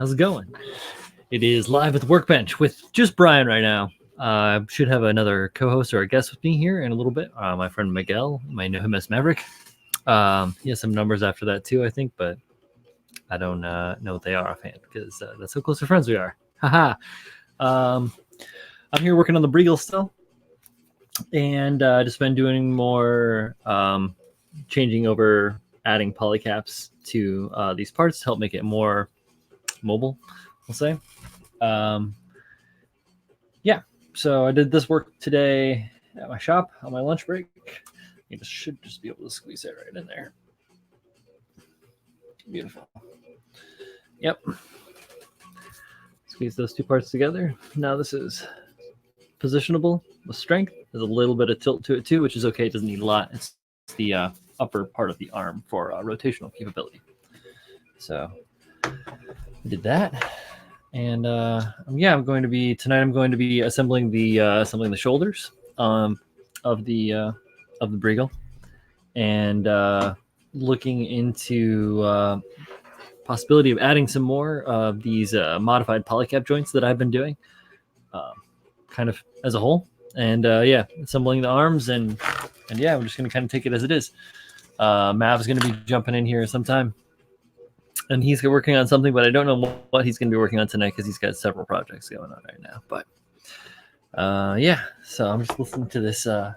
How's it going? It is live with Workbench with just Brian right now. I should have another co-host or a guest with me here in a little bit. My friend Miguel, you might know him as Maverik. He has some numbers after that too, I think, but I don't know what they are offhand because that's how close of friends we are. Haha. I'm here working on the Briegel still, and just been doing more changing over, adding polycaps to these parts to help make it more mobile, we'll say. Yeah, so I did this work today at my shop on my lunch break. You should just be able to squeeze it right in there. Beautiful. Yep. Squeeze those two parts together. Now this is positionable with strength. There's a little bit of tilt to it too, which is okay. It doesn't need a lot. It's the upper part of the arm for rotational capability. So I did that. And I'm going to be assembling the shoulders of the Briegel, and looking into possibility of adding some more of these modified polycap joints that I've been doing, kind of as a whole. And assembling the arms, and yeah, we're just going to kind of take it as it is. Mav's going to be jumping in here sometime, and he's working on something, but I don't know what he's going to be working on tonight because he's got several projects going on right now. But so I'm just listening to this kind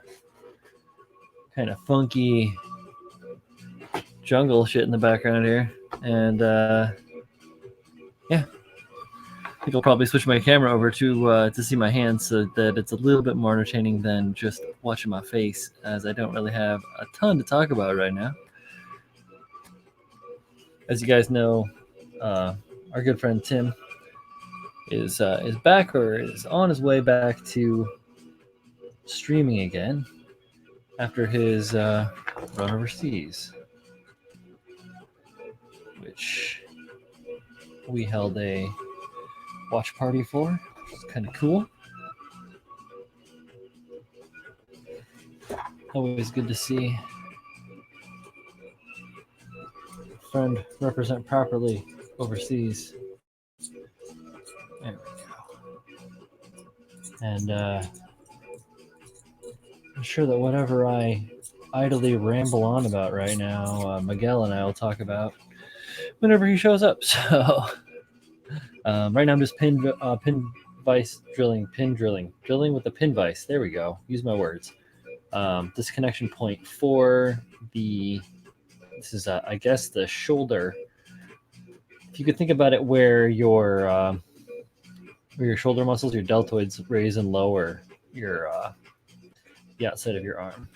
of funky jungle shit in the background here, and I think I'll probably switch my camera over to see my hands so that it's a little bit more entertaining than just watching my face, as I don't really have a ton to talk about right now. As you guys know, our good friend Tim is back, or is on his way back to streaming again after his run overseas, which we held a watch party for, which is kind of cool. Always good to see a friend represent properly overseas. There we go. And I'm sure that whatever I idly ramble on about right now, Miguel and I will talk about whenever he shows up. So right now I'm just pin vise drilling with the pin vise. There we go. Use my words. This connection point for this is I guess the shoulder. If you could think about it, where your shoulder muscles, your deltoids, raise and lower your the outside of your arm.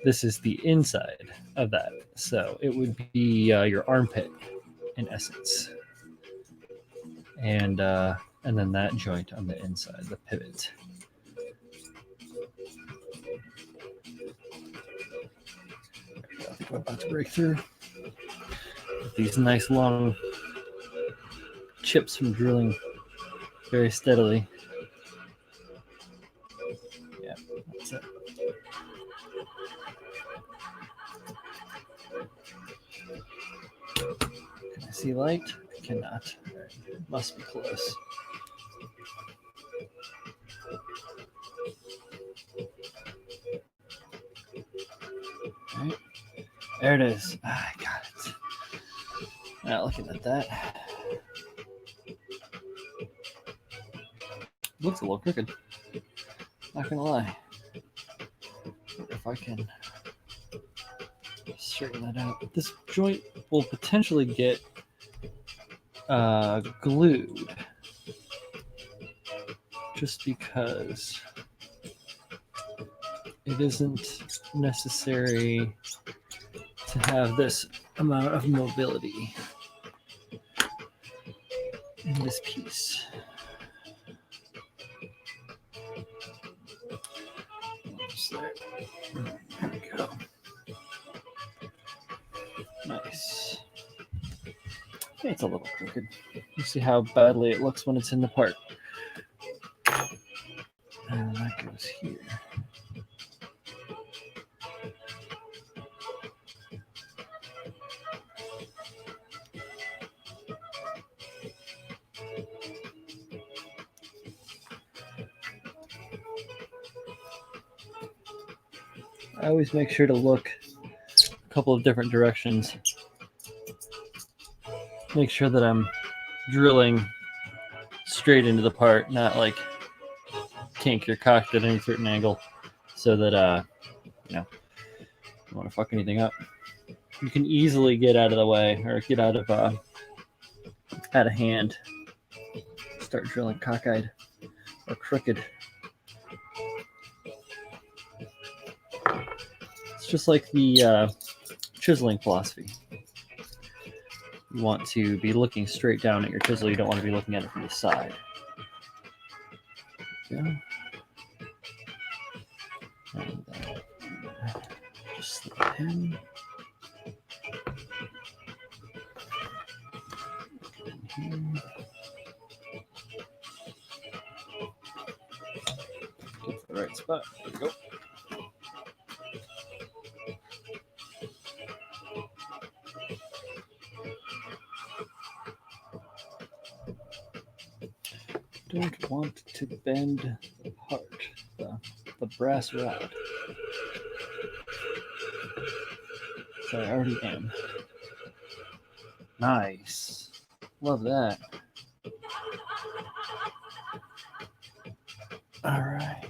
This is the inside of that, so it would be your armpit in essence, and then that joint on the inside, the pivot. I think I'm about to break through with these nice long chips from drilling very steadily. Yeah, that's it. Can I see light? I cannot. It must be close. All right. There it is. I got it. Now looking at that, looks a little crooked. Not gonna lie. If I can straighten that out, this joint will potentially get glued, just because it isn't necessary to have this amount of mobility in this piece. There we go. Nice. It's a little crooked. You see how badly it looks when it's in the part. And that goes here. I always make sure to look a couple of different directions. Make sure that I'm drilling straight into the part, not like kink or cocked at any certain angle, so that you know, you don't want to fuck anything up. You can easily get out of the way or get out of hand. Start drilling cockeyed or crooked. It's just like the chiseling philosophy. You want to be looking straight down at your chisel. You don't want to be looking at it from the side. Yeah. And just slip in. Here. Get to the right spot. There we go. Don't want to bend the part, the brass rod. So I already am. Nice. Love that. All right.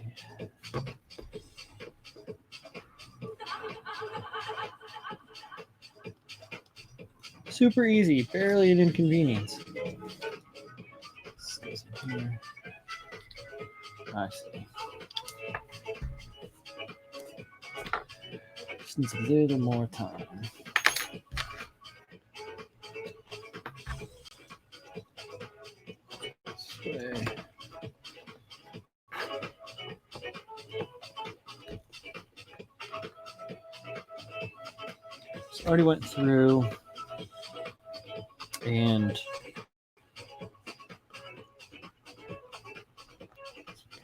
Super easy, barely an inconvenience. This goes in here. I see. Just needs a little more time. This way. So already went through and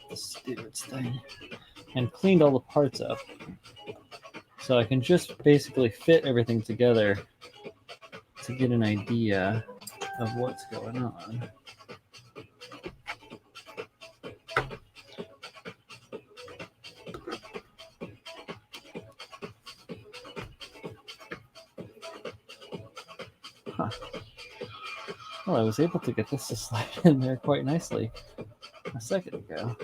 let's do its thing and cleaned all the parts up. So I can just basically fit everything together to get an idea of what's going on. Huh. Well, I was able to get this to slide in there quite nicely a second ago.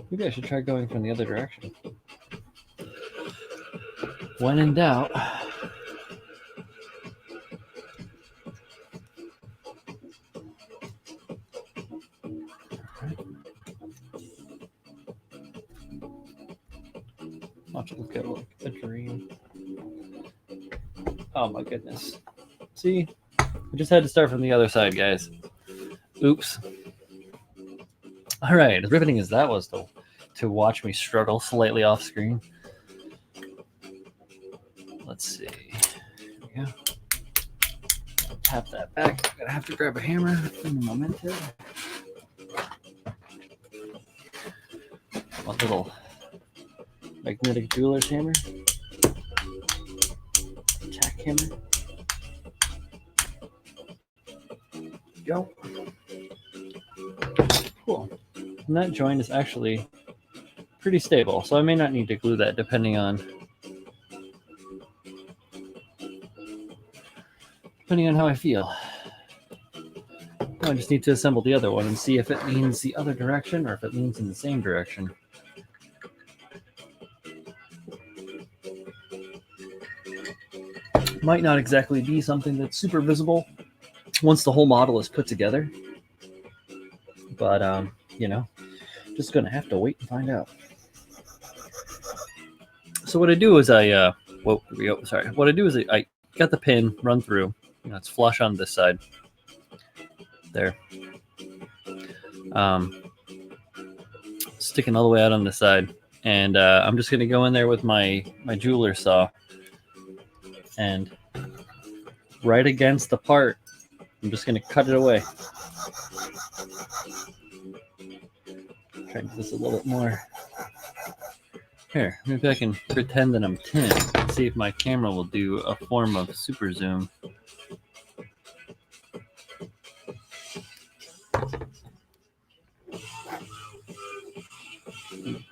Maybe I should try going from the other direction. When in doubt. Watch it look like a dream. Oh my goodness. See? I just had to start from the other side, guys. Oops. All right, as riveting as that was, though, to watch me struggle slightly off screen. Let's see. Here we go. Tap that back. I'm gonna have to grab a hammer in the momentum. A little magnetic jeweler's hammer. Tack hammer. Go. Cool. And that joint is actually pretty stable, so I may not need to glue that depending on how I feel. I just need to assemble the other one and see if it leans the other direction or if it leans in the same direction. Might not exactly be something that's super visible once the whole model is put together, but you know, just gonna have to wait and find out. So what I do is whoa, here we go. Sorry. What I do is I got the pin run through. You know, it's flush on this side. There. Sticking all the way out on this side, and I'm just gonna go in there with my jeweler saw, and right against the part, I'm just gonna cut it away. Try to do this a little bit more. Here, maybe I can pretend that I'm 10 and see if my camera will do a form of super zoom.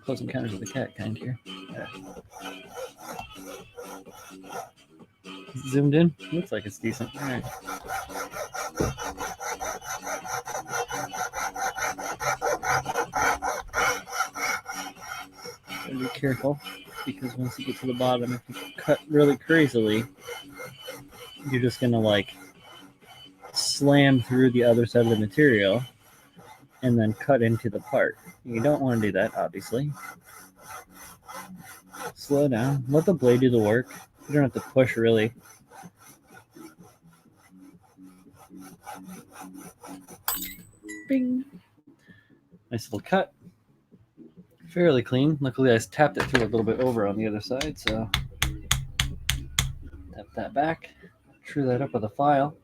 Close Encounters of the Cat kind here. Yeah. Zoomed in. Looks like it's decent. All right. Gotta be careful because once you get to the bottom, if you cut really crazily, you're just gonna like slam through the other side of the material and then cut into the part. You don't want to do that, obviously. Slow down. Let the blade do the work. You don't have to push really. Bing. Nice little cut. Fairly clean. Luckily, I tapped it through a little bit over on the other side, so tap that back. True that up with a file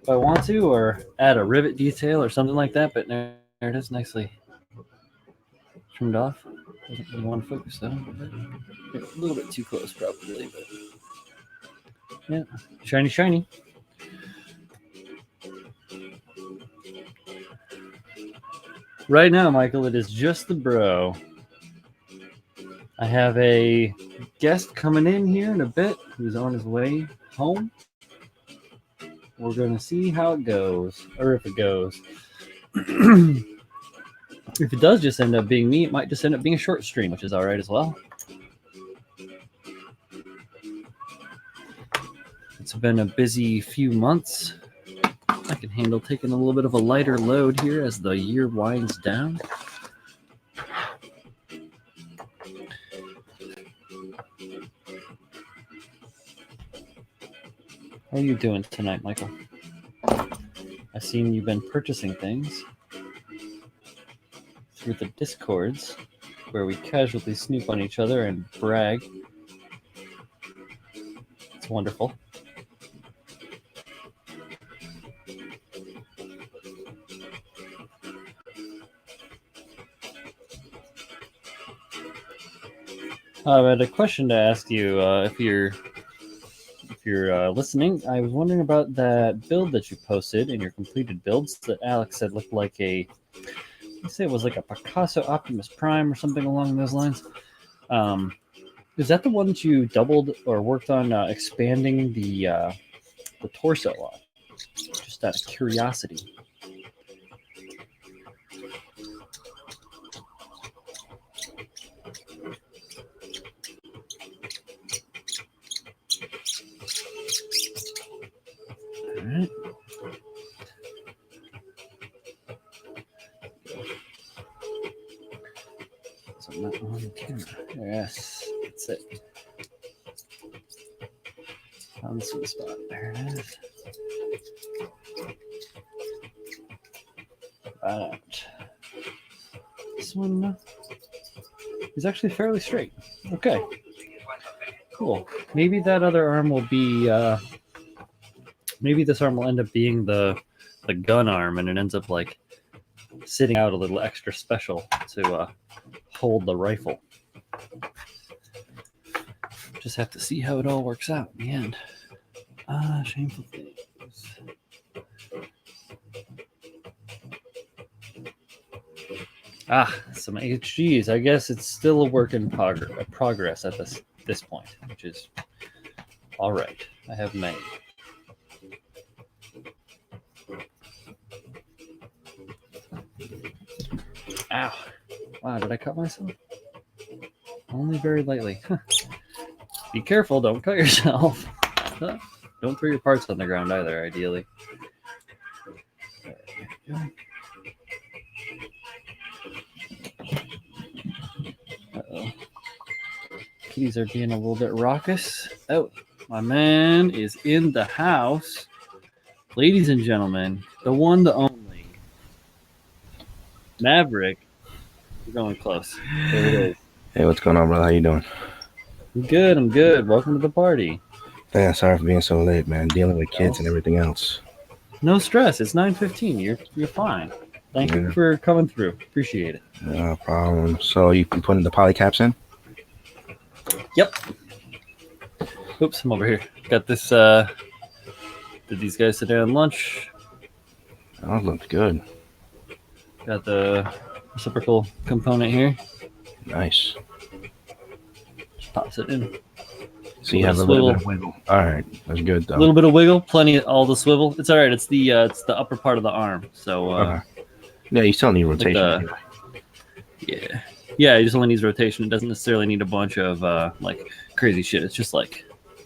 if I want to, or add a rivet detail or something like that, but there it is, nicely trimmed off. Doesn't really want to focus though. A little bit too close probably, but yeah, shiny, shiny. Right now, Michael, it is just the bro. I have a guest coming in here in a bit who's on his way home. We're going to see how it goes, or if it goes. If it does just end up being me, it might just end up being a short stream, which is all right as well. It's been a busy few months. I can handle taking a little bit of a lighter load here as the year winds down. How are you doing tonight, Michael? I've seen you've been purchasing things through the Discords, where we casually snoop on each other and brag. It's wonderful. I had a question to ask you if you're listening. I was wondering about that build that you posted in your completed builds that Alex said looked like a, let's say it was like a Picasso Optimus Prime or something along those lines. Is that the one that you doubled or worked on expanding the torso on? Just out of curiosity. All right. So I'm not on camera. Yes, that's it. On the sweet spot. There it is. Right out. This one is actually fairly straight. Okay. Cool. Maybe that other arm will be. Maybe this arm will end up being the gun arm, and it ends up like sitting out a little extra special to hold the rifle. Just have to see how it all works out in the end. Shameful things. Some HGs. I guess it's still a work in progress at this point, which is all right. I have many. Ow. Wow, did I cut myself? Only very lightly. Be careful, don't cut yourself. Don't throw your parts on the ground either, ideally. There we go. Uh-oh. Kitties are being a little bit raucous. Oh, my man is in the house. Ladies and gentlemen, the one, the only. Maverik. We're going close. There it is. Hey, what's going on, brother? How you doing? I'm good. I'm good. Welcome to the party. Yeah, sorry for being so late, man. Dealing with kids and everything else. No stress. It's 9:15. You're fine. Thank you for coming through. Appreciate it. No problem. So you putting the poly caps in? Yep. Oops, I'm over here. Got this. Did these guys sit down lunch? Oh, it looked good. Got the reciprocal component here. Nice. Just pops it in. So you have a little bit of wiggle. All right, that's good though. A little bit of wiggle, plenty of all the swivel. It's all right. It's the upper part of the arm. So yeah, you still need rotation. Anyway. Yeah. It just only needs rotation. It doesn't necessarily need a bunch of like crazy shit. It's just like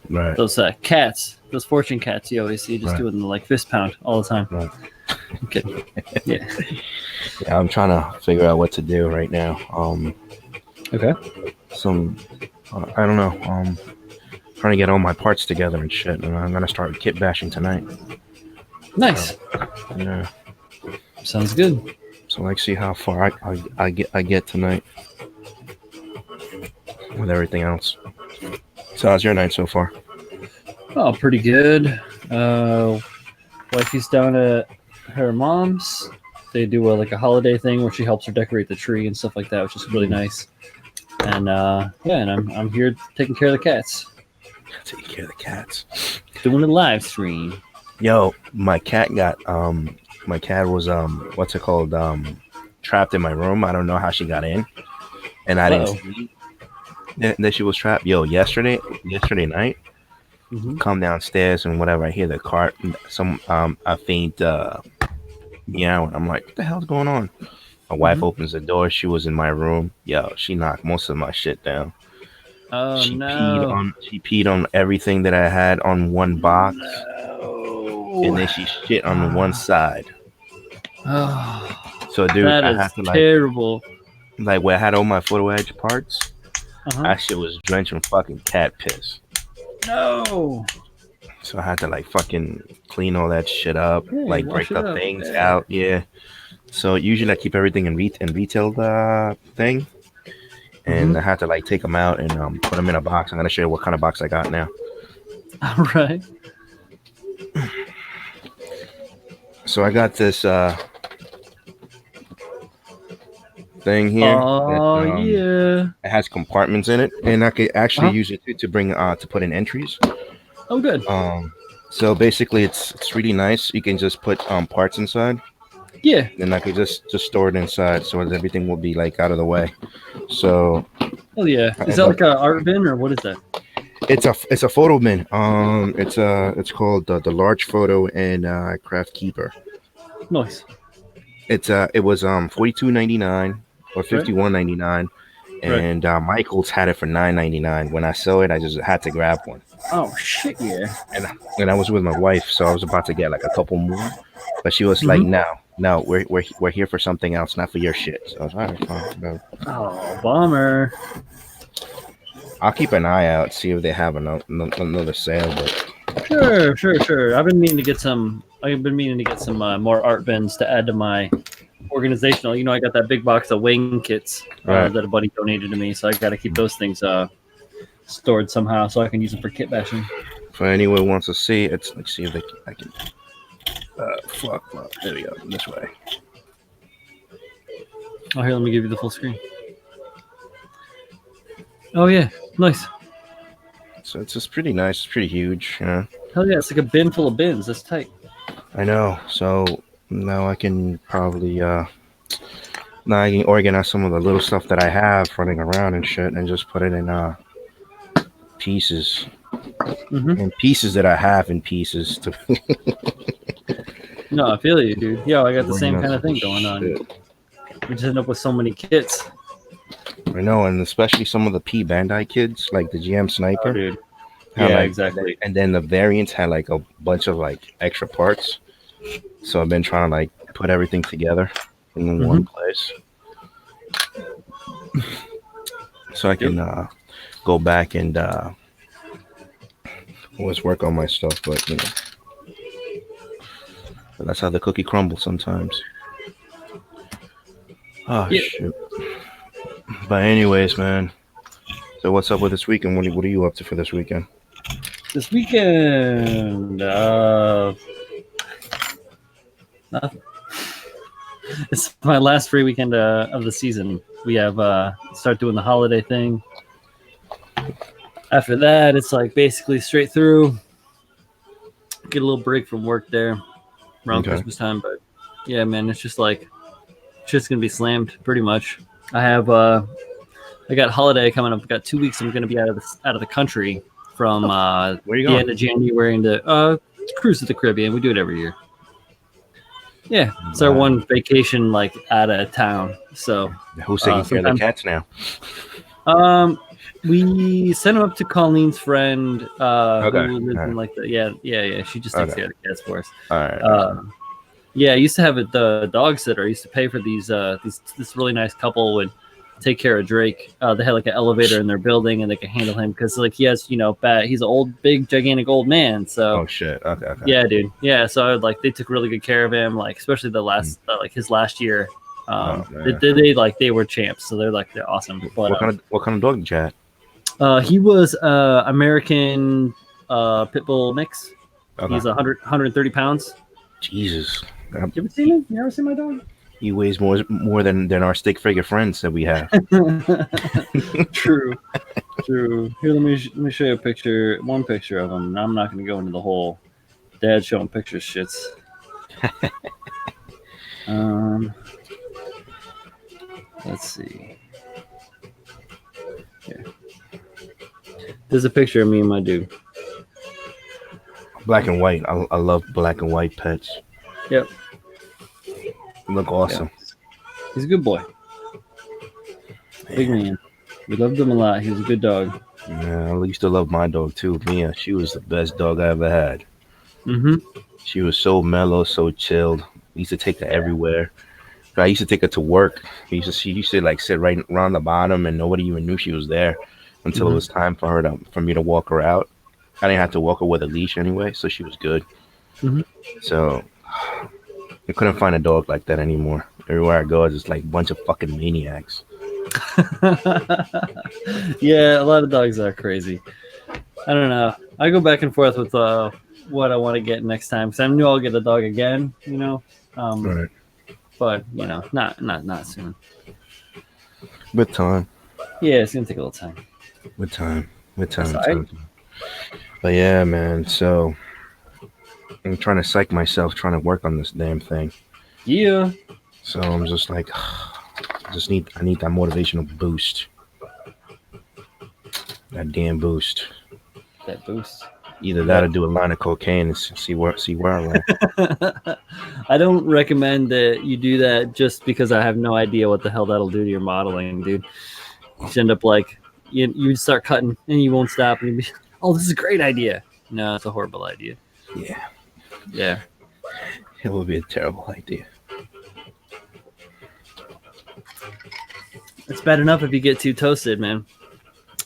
those cats, those fortune cats you always see just doing the like fist pound all the time. Right. Okay. Yeah. Yeah, I'm trying to figure out what to do right now. Okay. I don't know. Trying to get all my parts together and shit, and I'm gonna start kit bashing tonight. Nice. Yeah. Sounds good. So like, see how far I get tonight with everything else. So how's your night so far? Oh, pretty good. Wifey's down at her mom's. They do like a holiday thing where she helps her decorate the tree and stuff like that, which is really nice. And and I'm here taking care of the cats. Taking care of the cats. Doing a live stream. Yo, my cat was what's it called? Trapped in my room. I don't know how she got in, and I didn't see that she was trapped. Yo, yesterday night, come downstairs and whatever. I hear the cart, a faint meow, and I'm like, what the hell's going on? My wife opens the door. She was in my room. Yo, she knocked most of my shit down. Oh, she peed on everything that I had on one box, and then she shit on one side. Oh, so dude, I had to terrible. Like where I had all my photo edge parts, that shit was drenched in fucking cat piss. No. So I had to like fucking clean all that shit up, like break the things out. Yeah. So usually I keep everything in retail thing. And I had to like take them out and put them in a box. I'm gonna show you what kind of box I got now. All right. So I got this thing here. Oh yeah. It has compartments in it, and I could actually use it to bring to put in entries. Oh, good. So basically, it's really nice. You can just put parts inside. Yeah. And I could just store it inside, so everything will be like out of the way. So. Oh yeah. Is that like a art bin or what is that? It's a photo bin. It's called the large photo and craft keeper. Nice. It was $42.99 or $51.99, and Michael's had it for $9.99. When I saw it, I just had to grab one. Oh shit, yeah. And I was with my wife, so I was about to get like a couple more, but she was like, "No, we're here for something else, not for your shit." So I was like, "All right, fine, go." Oh, bummer. I'll keep an eye out, see if they have another sale. But sure. I've been meaning to get some more art bins to add to my organizational. You know, I got that big box of wing kits that a buddy donated to me, so I got to keep those things stored somehow so I can use them for kit bashing. If anyone who wants to see it, let's see if I can. Fuck. There we go. This way. Oh, here, let me give you the full screen. Oh yeah, nice. So it's just pretty nice. It's pretty huge, you know. Hell yeah, it's like a bin full of bins. That's tight. I know. So now I can probably organize some of the little stuff that I have running around and shit, and just put it in pieces. And pieces that I have in pieces to. No, I feel you, dude. Yo, I got the same kind of thing going on. We just end up with so many kits. I know, and especially some of the P Bandai kids, like the GM Sniper. Oh, dude. Yeah, exactly. And then the variants had like a bunch of like extra parts. So I've been trying to like put everything together in one place. So I can go back and always work on my stuff, but you know. But that's how the cookie crumbles sometimes. Oh shit. But anyways, man. So what's up with this weekend? What are you up to for this weekend? This weekend, nothing. It's my last free weekend of the season. We have start doing the holiday thing. After that, it's like basically straight through. Get a little break from work there around Christmas time, but yeah, man, it's just like shit's gonna be slammed pretty much. I have I got holiday coming up. I got 2 weeks. I'm going to be out of the country from Where you the going? end of January into cruise to the Caribbean. We do it every year. Yeah, it's our one vacation like out of town. So Who's taking care of the cats now? We sent them up to Colleen's friend Okay. who lives in like the yeah. She just takes care of the cats for us. All right. Yeah, I used to have the dog sitter. I used to pay for this really nice couple would take care of Drake. They had like an elevator in their building and they could handle him because like he has he's an old big gigantic old man. So oh shit. Okay. yeah, dude. Yeah, so like they took really good care of him. Like especially the last like his last year. They were champs. So they're awesome. But what kind of dog did you have? he was American pit bull mix. Okay. He's 130 pounds. Jesus. You ever seen him? You ever seen my dog? He weighs more than our stick figure friends that we have. True. Here, let me show you one picture of him. I'm not going to go into the whole dad showing pictures shits. Let's see. Here. There's a picture of me and my dude. Black and white. I love black and white pets. Yep. Look awesome. Yeah. He's a good boy. Big man. We loved him a lot. He was a good dog. Yeah, I used to love my dog too, Mia. She was the best dog I ever had. Mm-hmm. She was so mellow, so chilled. We used to take her everywhere. I used to take her to work. She used to like sit right around the bottom, and nobody even knew she was there until it was time for me to walk her out. I didn't have to walk her with a leash anyway, so she was good. Mm-hmm. So I couldn't find a dog like that anymore. Everywhere I go, it's just like a bunch of fucking maniacs. Yeah, a lot of dogs are crazy. I don't know. I go back and forth with what I want to get next time because I knew I'll get a dog again. Right. But not soon. With time. Yeah, it's gonna take a little time. With time. Right. But yeah, man. So I'm trying to psych myself, trying to work on this damn thing. Yeah. So I'm just like, I need that motivational boost. That damn boost. That boost. Either that or do a line of cocaine and see where I land. I don't recommend that you do that just because I have no idea what the hell that'll do to your modeling, dude. You end up like you start cutting and you won't stop and you be, oh, this is a great idea. No, it's a horrible idea. Yeah. It would be a terrible idea. It's bad enough if you get too toasted, man.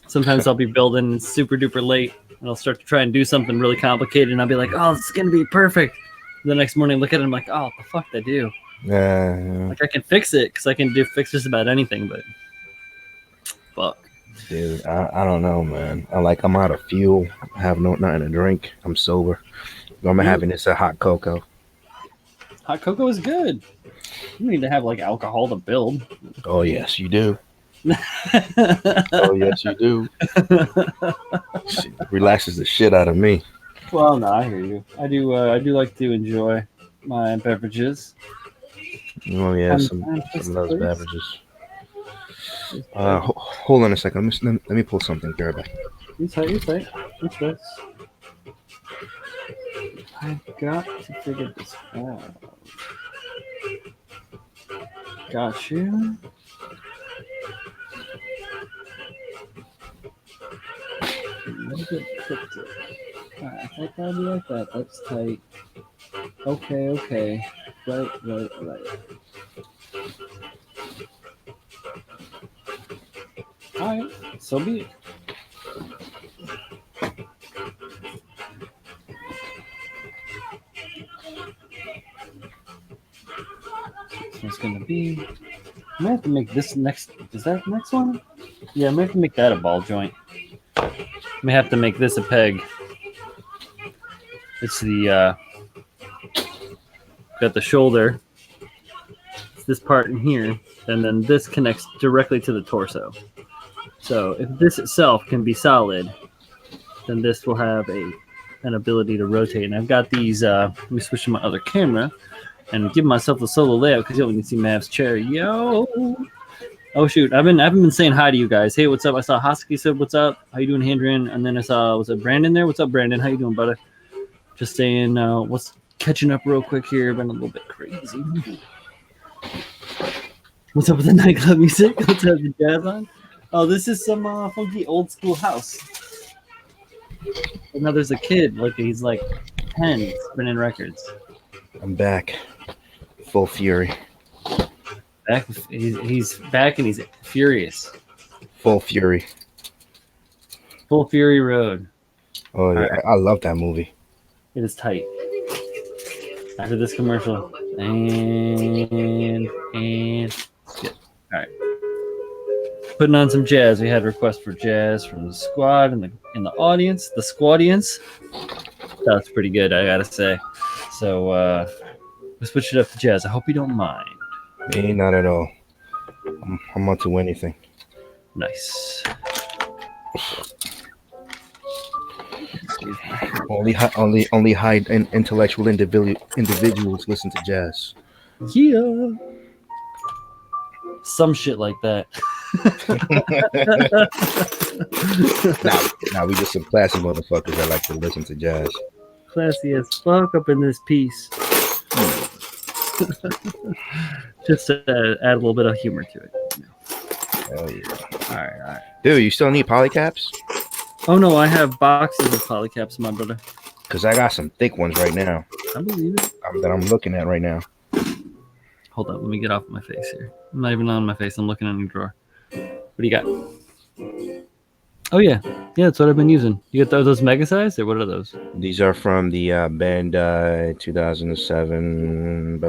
Sometimes I'll be building super duper late and I'll start to try and do something really complicated and I'll be like, oh, this is going to be perfect. The next morning I look at it and I'm like, oh, what the fuck did I do? Yeah. Like I can fix it because I can fix just about anything, but fuck. Dude, I don't know, man. I'm out of fuel. I have nothing to drink. I'm sober. I'm having this hot cocoa. Hot cocoa is good. You need to have like alcohol to build. Oh yes, you do. Oh yes, you do. Shit, relaxes the shit out of me. Well, no, I hear you. I do like to enjoy my beverages. Oh yeah, some of those beverages. Hold on a second. Let me pull something here back. You tight. What's this? I've got to figure this out. Got you. A little bit cryptic. Alright, I thought that'd be like that. That's tight. Okay. Right. Alright, so be it. So it's gonna be. I might have to make this next. Is that the next one? Yeah, I might have to make that a ball joint. I may have to make this a peg. It's the got the shoulder. It's this part in here, and then this connects directly to the torso. So if this itself can be solid, then this will have an ability to rotate. And I've got these. Let me switch to my other camera and give myself a solo layout because you can see Mav's chair. Yo. Oh shoot, I haven't been saying hi to you guys. Hey, what's up? I saw Hosky said what's up. How you doing, Handrian? And then I saw was it Brandon there? What's up, Brandon? How you doing, brother? Just saying, what's catching up real quick here. Been a little bit crazy. What's up with the nightclub music? Let's have the jazz on. Oh, this is some funky old school house. And now there's a kid, like he's like 10, spinning records. I'm back, full fury. He's back and he's furious. Full fury. Full Fury Road. Oh yeah, right. I love that movie. It is tight. After this commercial, and skip. All right. Putting on some jazz. We had a request for jazz from the squad in the audience, the squadience. That's pretty good, I gotta say. So we switched it up to jazz. I hope you don't mind. Me, not at all. I'm up to anything. Nice. Only high intellectual individuals listen to jazz. Yeah. Some shit like that. Now we just some classy motherfuckers that like to listen to jazz. Classy as fuck up in this piece. Just to add a little bit of humor to it. Hell yeah. All right. Dude, you still need polycaps? Oh no, I have boxes of polycaps, my brother. Because I got some thick ones right now. I believe it. That I'm looking at right now. Hold up, let me get off my face here. I'm not even on my face. I'm looking in your drawer. What do you got? Oh yeah, that's what I've been using. You get those mega sized, or what are those? These are from the Bandai 2007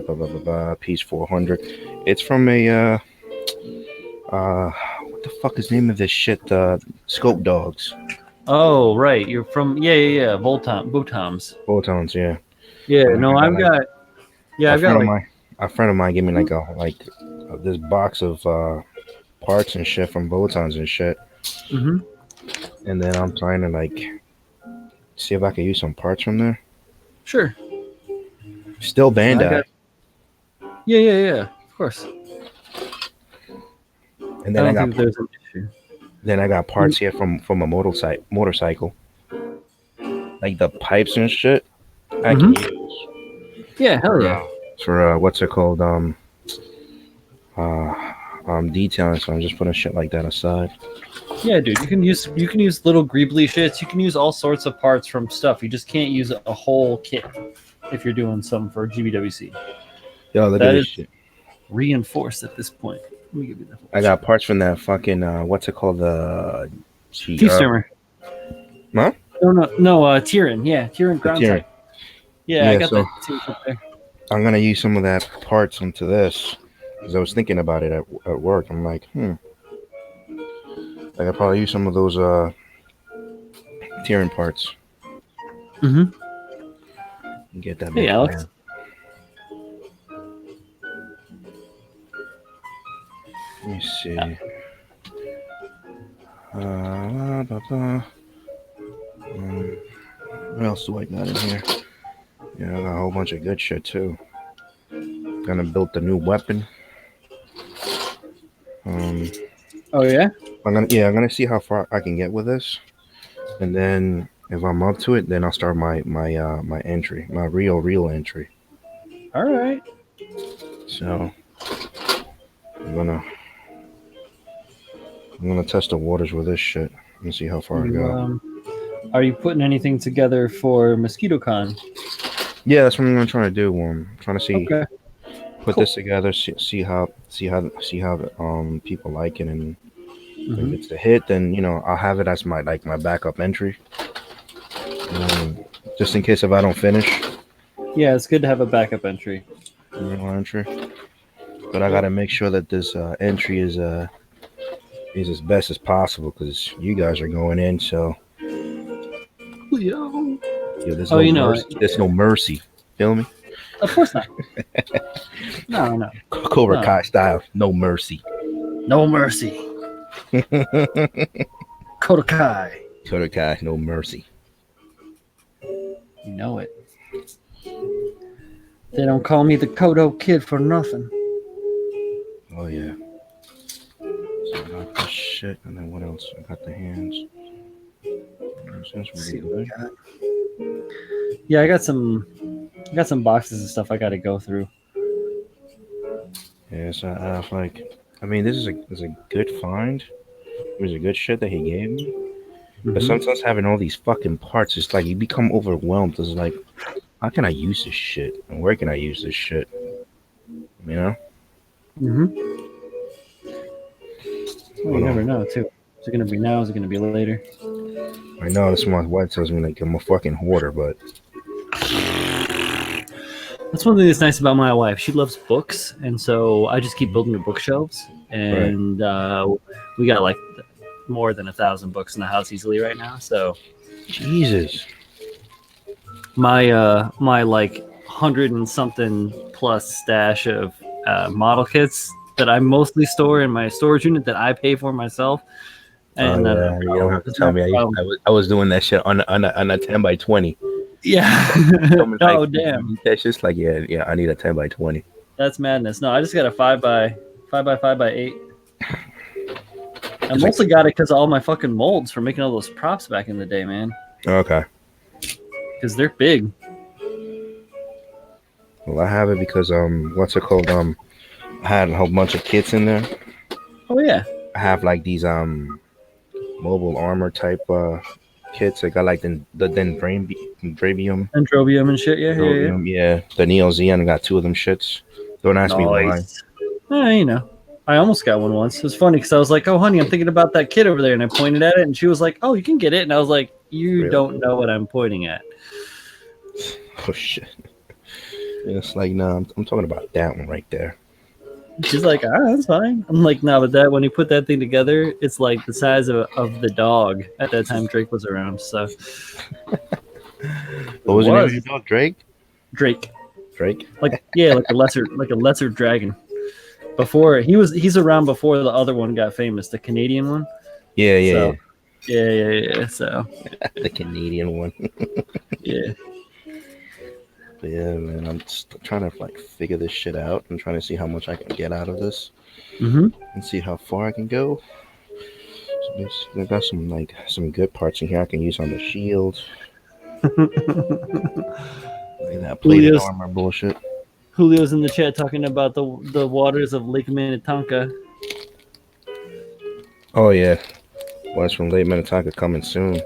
piece 400. It's from a what the fuck is the name of this shit? Scope Dogs. Oh right, you're from Voltoms. Voltons, yeah. Yeah, no, I've got. Yeah, I've got a friend of mine gave me like this box of parts and shit from Voltons and shit. Mm-hmm. And then I'm trying to see if I can use some parts from there. Sure. Still Bandai. Yeah. Of course. And then I got there's an issue. Then I got parts here from a motorcycle. Like the pipes and shit. I can use. Yeah, hell yeah. For what's it called? Detailing. So I'm just putting shit like that aside. Yeah, dude, you can use little greebly shits. You can use all sorts of parts from stuff. You just can't use a whole kit if you're doing some for GBWC. Yo, look at this shit. Reinforced at this point. Let me give you that. I got parts from that fucking what's it called? The T-Stimmer. Huh? No, Tyrion. Yeah, Tyrion ground type. Yeah, I got that too up there. I'm gonna use some of that parts onto this because I was thinking about it at work. I'm like, I could probably use some of those Tyrion parts. Mm-hmm. Get that. Hey, Alex. Let me see. What else do I got in here? Yeah, I got a whole bunch of good shit too. Gonna build the new weapon. Oh yeah? I'm gonna see how far I can get with this, and then if I'm up to it, then I'll start my entry, my real entry. All right. So I'm gonna test the waters with this shit and see how far I go. Are you putting anything together for MosquitoCon? Yeah, that's what I'm trying to do. I'm trying to see, put this together, see how people like it, and if it's a hit, then I'll have it as my backup entry, just in case if I don't finish. Yeah, it's good to have a backup entry. But I gotta make sure that this entry is as best as possible because you guys are going in, so. There's no mercy. Feel me? Of course not. No. Cobra Kai style, no mercy. No mercy. Cobra Kai, no mercy. You know it. They don't call me the Kodo Kid for nothing. Oh yeah. shit. And then what else? I got the hands. That's Let's really see what we good. got. Yeah, I got some boxes and stuff I got to go through. Yeah, so I have like, I mean, this is a good find. It was a good shit that he gave me. But sometimes having all these fucking parts, it's like you become overwhelmed. It's like, how can I use this shit? And where can I use this shit? You know? Well, you Hold never on. know, too. Is it going to be now? Is it going to be later? I know this my wife tells me like I'm a fucking hoarder, but That's one thing that's nice about my wife. She loves books, and so I just keep building her bookshelves. And we got like more than 1,000 books in the house easily right now. So Jesus. my my like 100 and something plus stash of model kits that I mostly store in my storage unit that I pay for myself. And Yeah, you don't have to tell me. I was doing that shit on a 10x20. Yeah. Like, oh damn. That's just like yeah. I need a 10x20. That's madness. No, I just got a 5x8. I mostly got it because of all my fucking molds for making all those props back in the day, man. Okay. Because they're big. Well, I have it because what's it called? I had a whole bunch of kits in there. Oh yeah. I have like these mobile armor type kits. I got like the Drabium. Androbium and shit. Yeah. Yeah. The Neo Xeon. I got 2 of them shits. Don't ask me why. You know, I almost got one once. It was funny because I was like, "Oh, honey, I'm thinking about that kid over there," and I pointed at it, and she was like, "Oh, you can get it," and I was like, "You Really? don't know what I'm pointing at." Oh shit. It's like no, I'm talking about that one right there. She's like, that's fine. I'm like, no, but that when you put that thing together, it's like the size of the dog. At that time, Drake was around. So, what was the name of your dog? Drake. Drake. Like a lesser dragon. Before he's around before the other one got famous, the Canadian one. Yeah. So the Canadian one. Yeah. But yeah, man, I'm just trying to like figure this shit out and trying to see how much I can get out of this, and see how far I can go. So I got some good parts in here I can use on the shield. Like that plated armor bullshit. Julio's in the chat talking about the waters of Lake Minnetonka. Oh yeah, waters from Lake Minnetonka coming soon.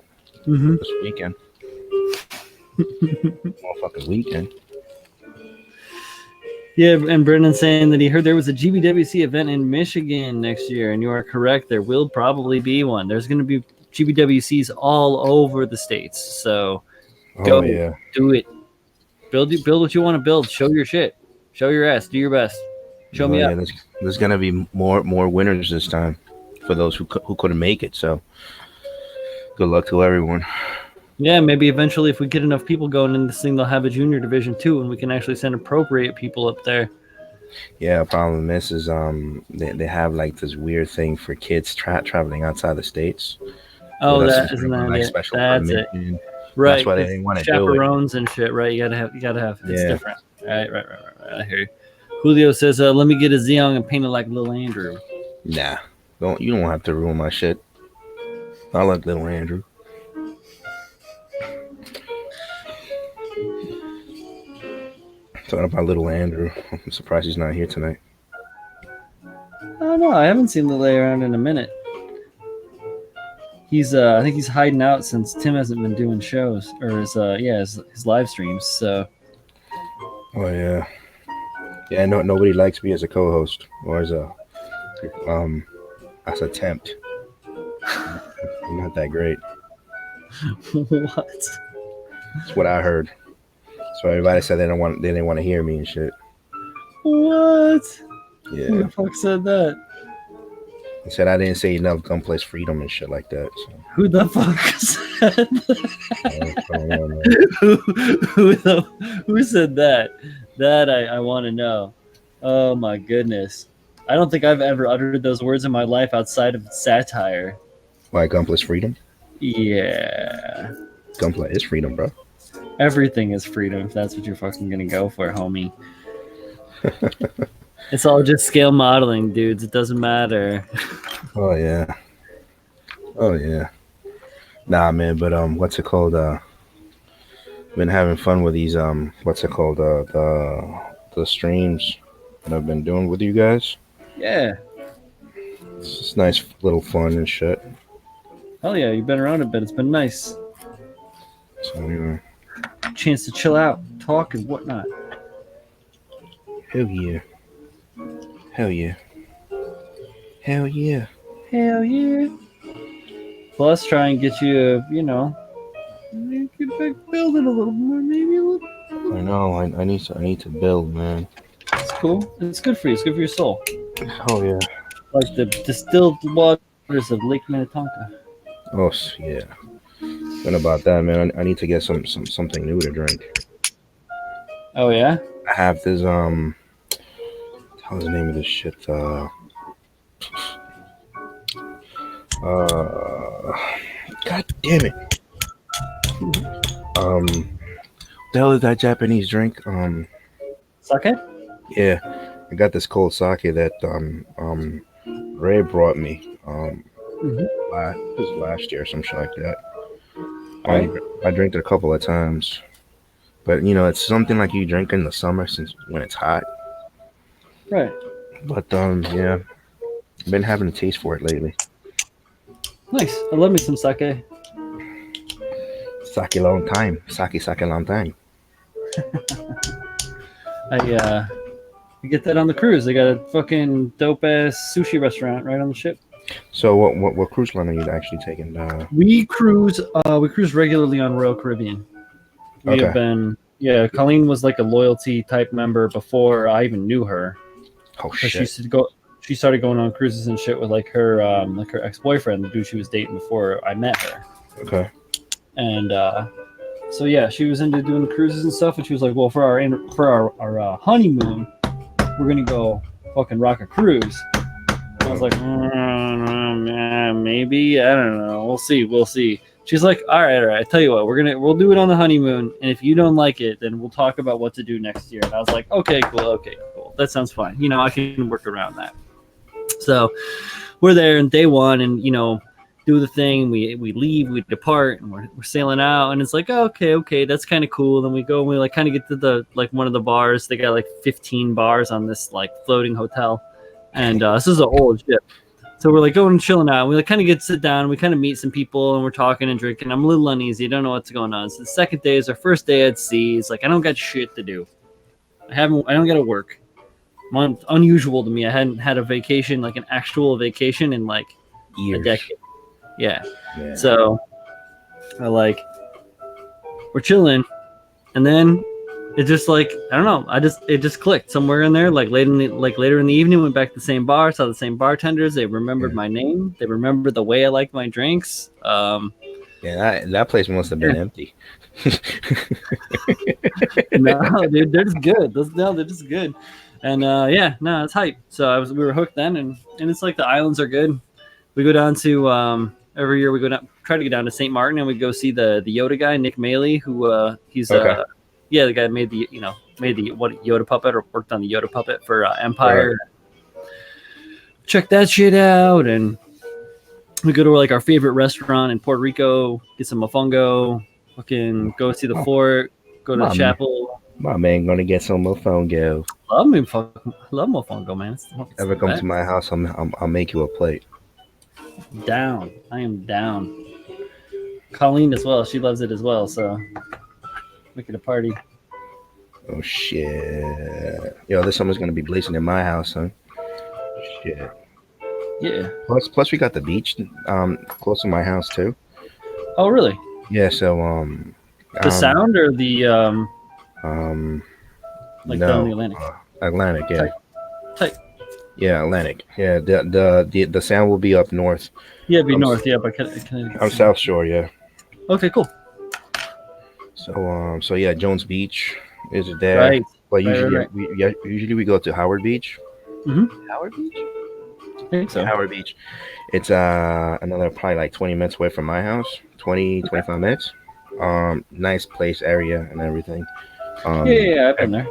This weekend. Motherfucking weekend. Yeah, and Brendan's saying that he heard there was a GBWC event in Michigan next year, and you are correct. There will probably be one. There's going to be GBWCs all over the states. So go do it. Build what you want to build. Show your shit. Show your ass. Do your best. Show me up. There's going to be more winners this time for those who couldn't make it. So good luck to everyone. Yeah, maybe eventually if we get enough people going in this thing, they'll have a junior division too, and we can actually send appropriate people up there. Yeah, problem is they have like this weird thing for kids traveling outside the states. Oh, that's it. Right. That's why they didn't want to do it. Chaperones and shit, right? You gotta have. It's different. Right. I hear you. Julio says, "Let me get a Xeon and paint it like Little Andrew." Nah, you don't have to ruin my shit. I like Little Andrew. Talking about Little Andrew, I'm surprised he's not here tonight. Oh no, I haven't seen Lily around in a minute. He's I think he's hiding out since Tim hasn't been doing shows or his live streams. So. Oh yeah. No, nobody likes me as a co-host or as a tempt. I'm not that great. What? That's what I heard. So everybody said they didn't want to hear me and shit. What? Yeah. Who the fuck said that? He said I didn't say enough gunplace freedom and shit like that. So. Who the fuck said that? I don't know, who said that? That I want to know. Oh my goodness. I don't think I've ever uttered those words in my life outside of satire. Why gunplace freedom? Yeah. Gunplay is freedom, bro. Everything is freedom if that's what you're fucking gonna go for, homie. It's all just scale modeling, dudes. It doesn't matter. Oh yeah. Oh yeah. Nah, man. But what's it called? Been having fun with these what's it called? The streams that I've been doing with you guys. Yeah. It's just nice little fun and shit. Hell yeah, you've been around a bit. It's been nice. So anyway, Chance to chill out, talk, and whatnot. hell yeah, hell yeah, hell yeah. Hell yeah. Plus, try and get you, get back building a little more, maybe a little. I know. I need to build, man. It's cool. It's good for you. It's good for your soul. Oh yeah. Like the distilled waters of Lake Minnetonka. Oh yeah. What about that, man? I need to get something new to drink. Oh yeah. I have this how's the name of this shit? God damn it. The hell is that Japanese drink? Sake? Yeah, I got this cold sake that Ray brought me. It was last year or some shit like that. Right. I drank it a couple of times, but you know, it's something like you drink in the summer since when it's hot. Right. But yeah, I've been having a taste for it lately. Nice. I love me some sake. Sake long time. Sake long time. You get that on the cruise. They got a fucking dope ass sushi restaurant right on the ship. So what cruise line are you actually taking? We cruise regularly on Royal Caribbean. We have been Colleen was like a loyalty type member before I even knew her. Oh shit. She started going on cruises and shit with like her ex-boyfriend, the dude she was dating before I met her. Okay. And so yeah, she was into doing cruises and stuff, and she was like, well, for our honeymoon, we're gonna go fucking rock a cruise. And I was like, maybe, I don't know, we'll see. She's like, all right, tell you what, we'll do it on the honeymoon, and if you don't like it, then we'll talk about what to do next year. And I was like, okay, cool, that sounds fine, I can work around that. So we're there in day one, and do the thing. We leave, we depart, and we're sailing out, and it's like, okay, that's kind of cool. Then we go and we like kind of get to the like one of the bars. They got like 15 bars on this like floating hotel, and this is an old ship. So we're like going and chilling out. We like kind of sit down. We kind of meet some people, and we're talking and drinking. I'm a little uneasy. I don't know what's going on. So the second day is our first day at sea. It's like I don't got shit to do. I don't got to work. Unusual to me. I hadn't had a vacation, like an actual vacation, in like Years. a decade. Yeah. So we're chilling, and then it just like I don't know. It just clicked somewhere in there. Like later in the evening, went back to the same bar, saw the same bartenders. They remembered my name. They remembered the way I liked my drinks. That place must have been empty. No, dude, they're just good. They're just good. And it's hype. So we were hooked then, and it's like the islands are good. We go down to every year we go down, try to get down to St. Martin, and we go see the Yoda guy, Nick Maley, who he's the guy made the Yoda puppet, or worked on the Yoda puppet for Empire. Right. Check that shit out, and we go to like our favorite restaurant in Puerto Rico, get some mofongo, fucking go see the fort, go to the chapel. My man gonna get some mofongo. Love mofongo, man. Ever come to my house, I'll make you a plate. Down. I am down. Colleen as well. She loves it as well. So make it a party. Oh shit! Yo, this summer's gonna be blazing in my house, huh? Shit. Yeah. Plus we got the beach close to my house too. Oh really? Yeah. So the Sound or the like down the Atlantic. Atlantic, yeah. Tight. Yeah, Atlantic. Yeah, the Sound will be up north. Yeah, it'd be north. Yeah, but I'm South Shore. Yeah. Okay, cool. So yeah, Jones Beach is there. Right. But usually, right. we go to Howard Beach. Mm-hmm. Howard Beach. I think so. Howard Beach. It's another probably like 20 minutes away from my house. 25 minutes. Nice place, area, and everything. Yeah, I've been there.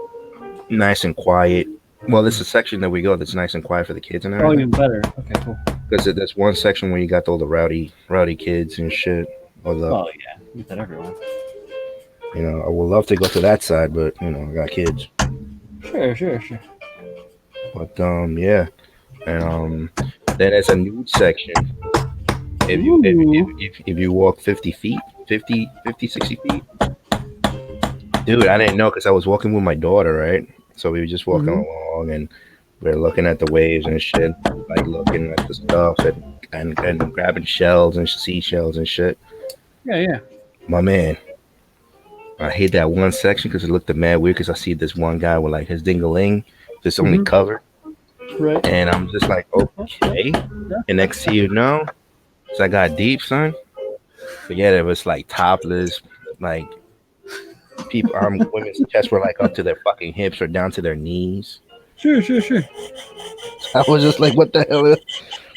Nice and quiet. Well, this is a section that we go that's nice and quiet for the kids and everything. Oh, even better. Okay, cool. Because there's one section where you got all the rowdy kids and shit. Or the, Oh yeah, you get that everywhere. I would love to go to that side, but I got kids. Sure. But yeah, and then there's a nude section. If you walk 50 feet, 60 feet, dude, I didn't know because I was walking with my daughter, right? So we were just walking along and we are looking at the waves and shit, like looking at the stuff and grabbing shells and seashells and shit. Yeah. My man, I hate that one section because it looked mad weird because I see this one guy with like his dingaling just only covered. Right. And I'm just like, okay. And next thing you know, so I got deep, son. Forget it was like topless, like people women's chests were like up to their fucking hips or down to their knees. Sure. I was just like, what the hell?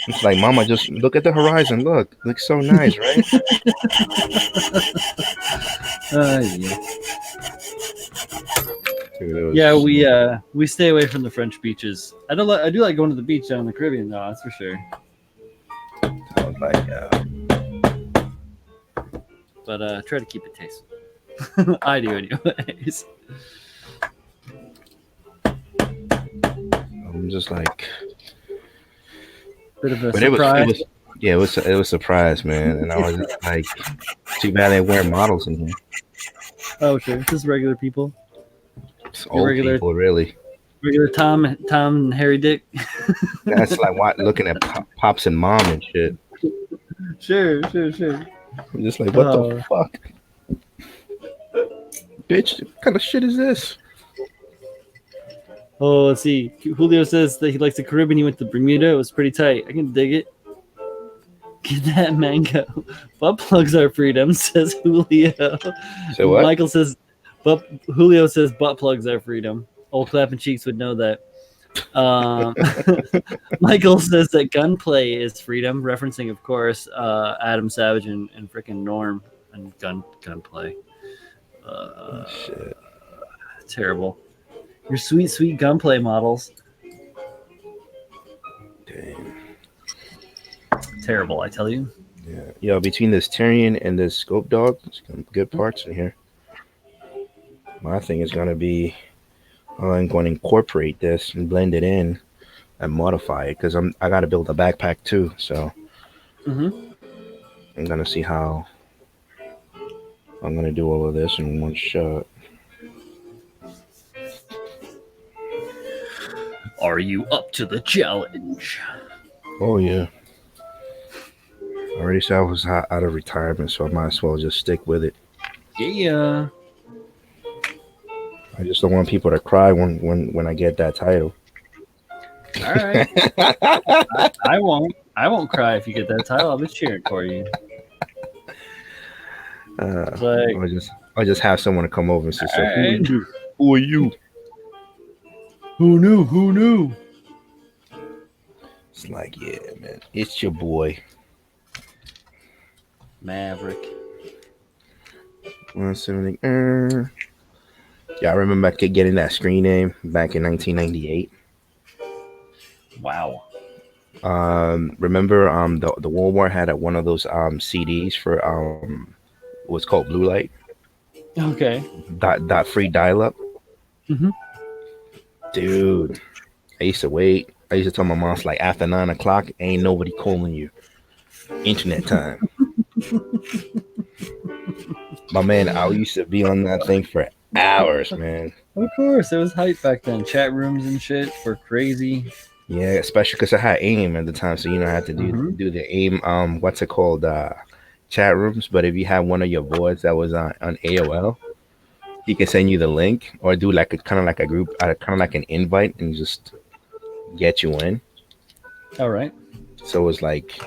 It's like, mama, just look at the horizon. Look, looks so nice, right? Yeah. Dude, Yeah, we stay away from the French beaches. I do like going to the beach down in the Caribbean, though. That's for sure. I was like, But try to keep it tasteful. I do, anyways. I'm just like, bit of a surprise. It was a surprise, man. And I was just like, too bad they weren't models in here. Oh, sure. Just regular people. It's old regular, people, really. Regular Tom and Harry Dick. That's like looking at pops and mom and shit. Sure. I'm just like, what the fuck? Bitch, what kind of shit is this? Oh, let's see. Julio says that he likes the Caribbean. He went to Bermuda. It was pretty tight. I can dig it. Get that mango. Butt plugs are freedom, says Julio. So what? Michael says, Julio says butt plugs are freedom. Old clapping cheeks would know that. Michael says that gunplay is freedom, referencing, of course, Adam Savage and freaking Norm and gunplay. Shit. Terrible. Your sweet gunplay models. Damn. Terrible, I tell you. Yeah. Yo, between this Tyrion and this Scope Dog, there's some good parts in here. My thing is going to be, I'm going to incorporate this and blend it in and modify it because I got to build a backpack too. So I'm going to see how I'm going to do all of this in one shot. Are you up to the challenge? Oh, yeah. I already said I was out of retirement, so I might as well just stick with it. Yeah. I just don't want people to cry when I get that title. All right. I won't cry if you get that title. I'll be cheering for you. I'll just have someone to come over and say, right. Who are you? Who knew? It's like, yeah, man. It's your boy. Maverik. 170. Yeah, I remember getting that screen name back in 1998. Wow. Remember the Walmart had one of those CDs for what's called Blue Light. Okay. Dot free dial up. Mm-hmm. Dude, I used to wait. I used to tell my mom, like, after 9 o'clock, ain't nobody calling you. Internet time. My man, I used to be on that thing for hours, man. Of course, it was hype back then. Chat rooms and shit were crazy. Yeah, especially because I had AIM at the time, so I had to do the AIM. What's it called? Chat rooms. But if you had one of your boards that was on AOL, he can send you the link or do like kind of like a group, kind of like an invite, and just get you in. All right. So it was like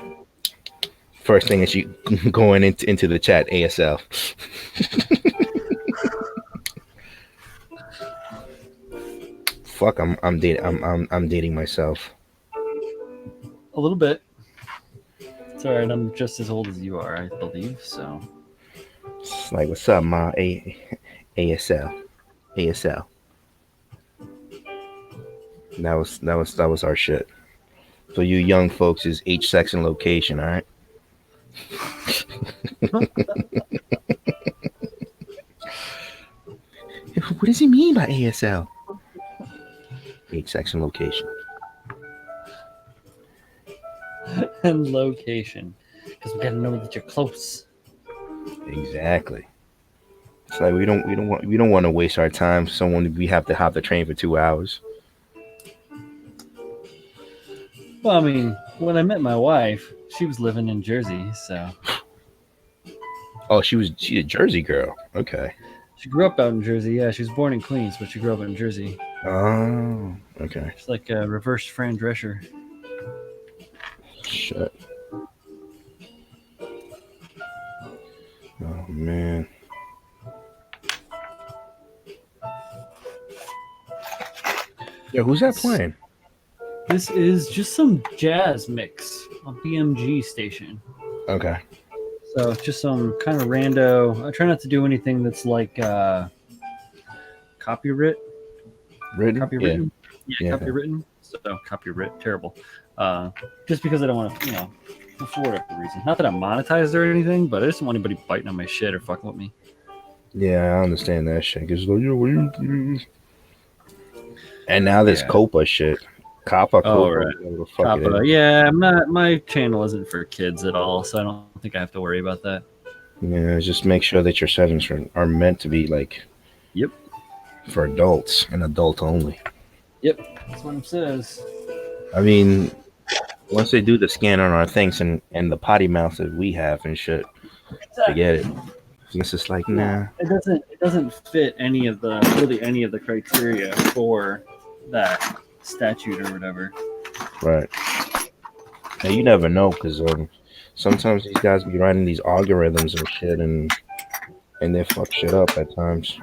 first thing is you going into the chat ASL. Fuck, I'm dating myself. A little bit. It's all right. I'm just as old as you are, I believe. So. It's like, what's up, ma? ASL. That was our shit. So you young folks is age, sex, and location, all right? What does he mean by ASL? Age, sex, and location. And location, because we gotta know that you're close. Exactly. It's like we don't want to waste our time. Someone we have to hop the train for 2 hours. Well, I mean, when I met my wife, she was living in Jersey, so Oh, she's a Jersey girl. Okay. she grew up out in Jersey. Yeah, she was born in Queens, but she grew up in Jersey. Oh, okay. She's like a reverse Fran Drescher. Shit. Oh man. Yeah, who's that playing? This is just some jazz mix on BMG station. Okay. So just some kind of rando. I try not to do anything that's like copyright. Written? Copywritten. Yeah. Yeah, copywritten. So copyright, terrible. Just because I don't want to, for whatever reason. Not that I'm monetized or anything, but I just don't want anybody biting on my shit or fucking with me. Yeah, I understand that shit. And now this Copa shit. Copa. Right. Whatever the fuck it Coppa. is. Yeah, I'm not. My channel isn't for kids at all, so I don't think I have to worry about that. Yeah, just make sure that your settings are meant to be like. Yep. For adults and adult only. Yep, that's what it says. I mean, once they do the scan on our things and the potty mouth that we have and shit, forget it. It's just like nah. It doesn't fit any of the criteria for that statute or whatever. Right. Now you never know because sometimes these guys be writing these algorithms and shit and they fuck shit up at times.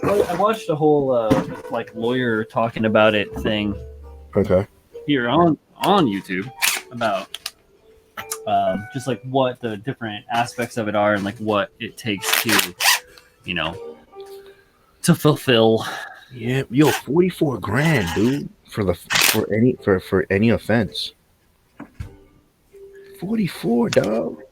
Well, I watched a whole lawyer talking about it thing. Okay. Here on YouTube about just like what the different aspects of it are and like what it takes to, to fulfill. Yeah, yo, 44 grand, dude, for any offense. 44, dog.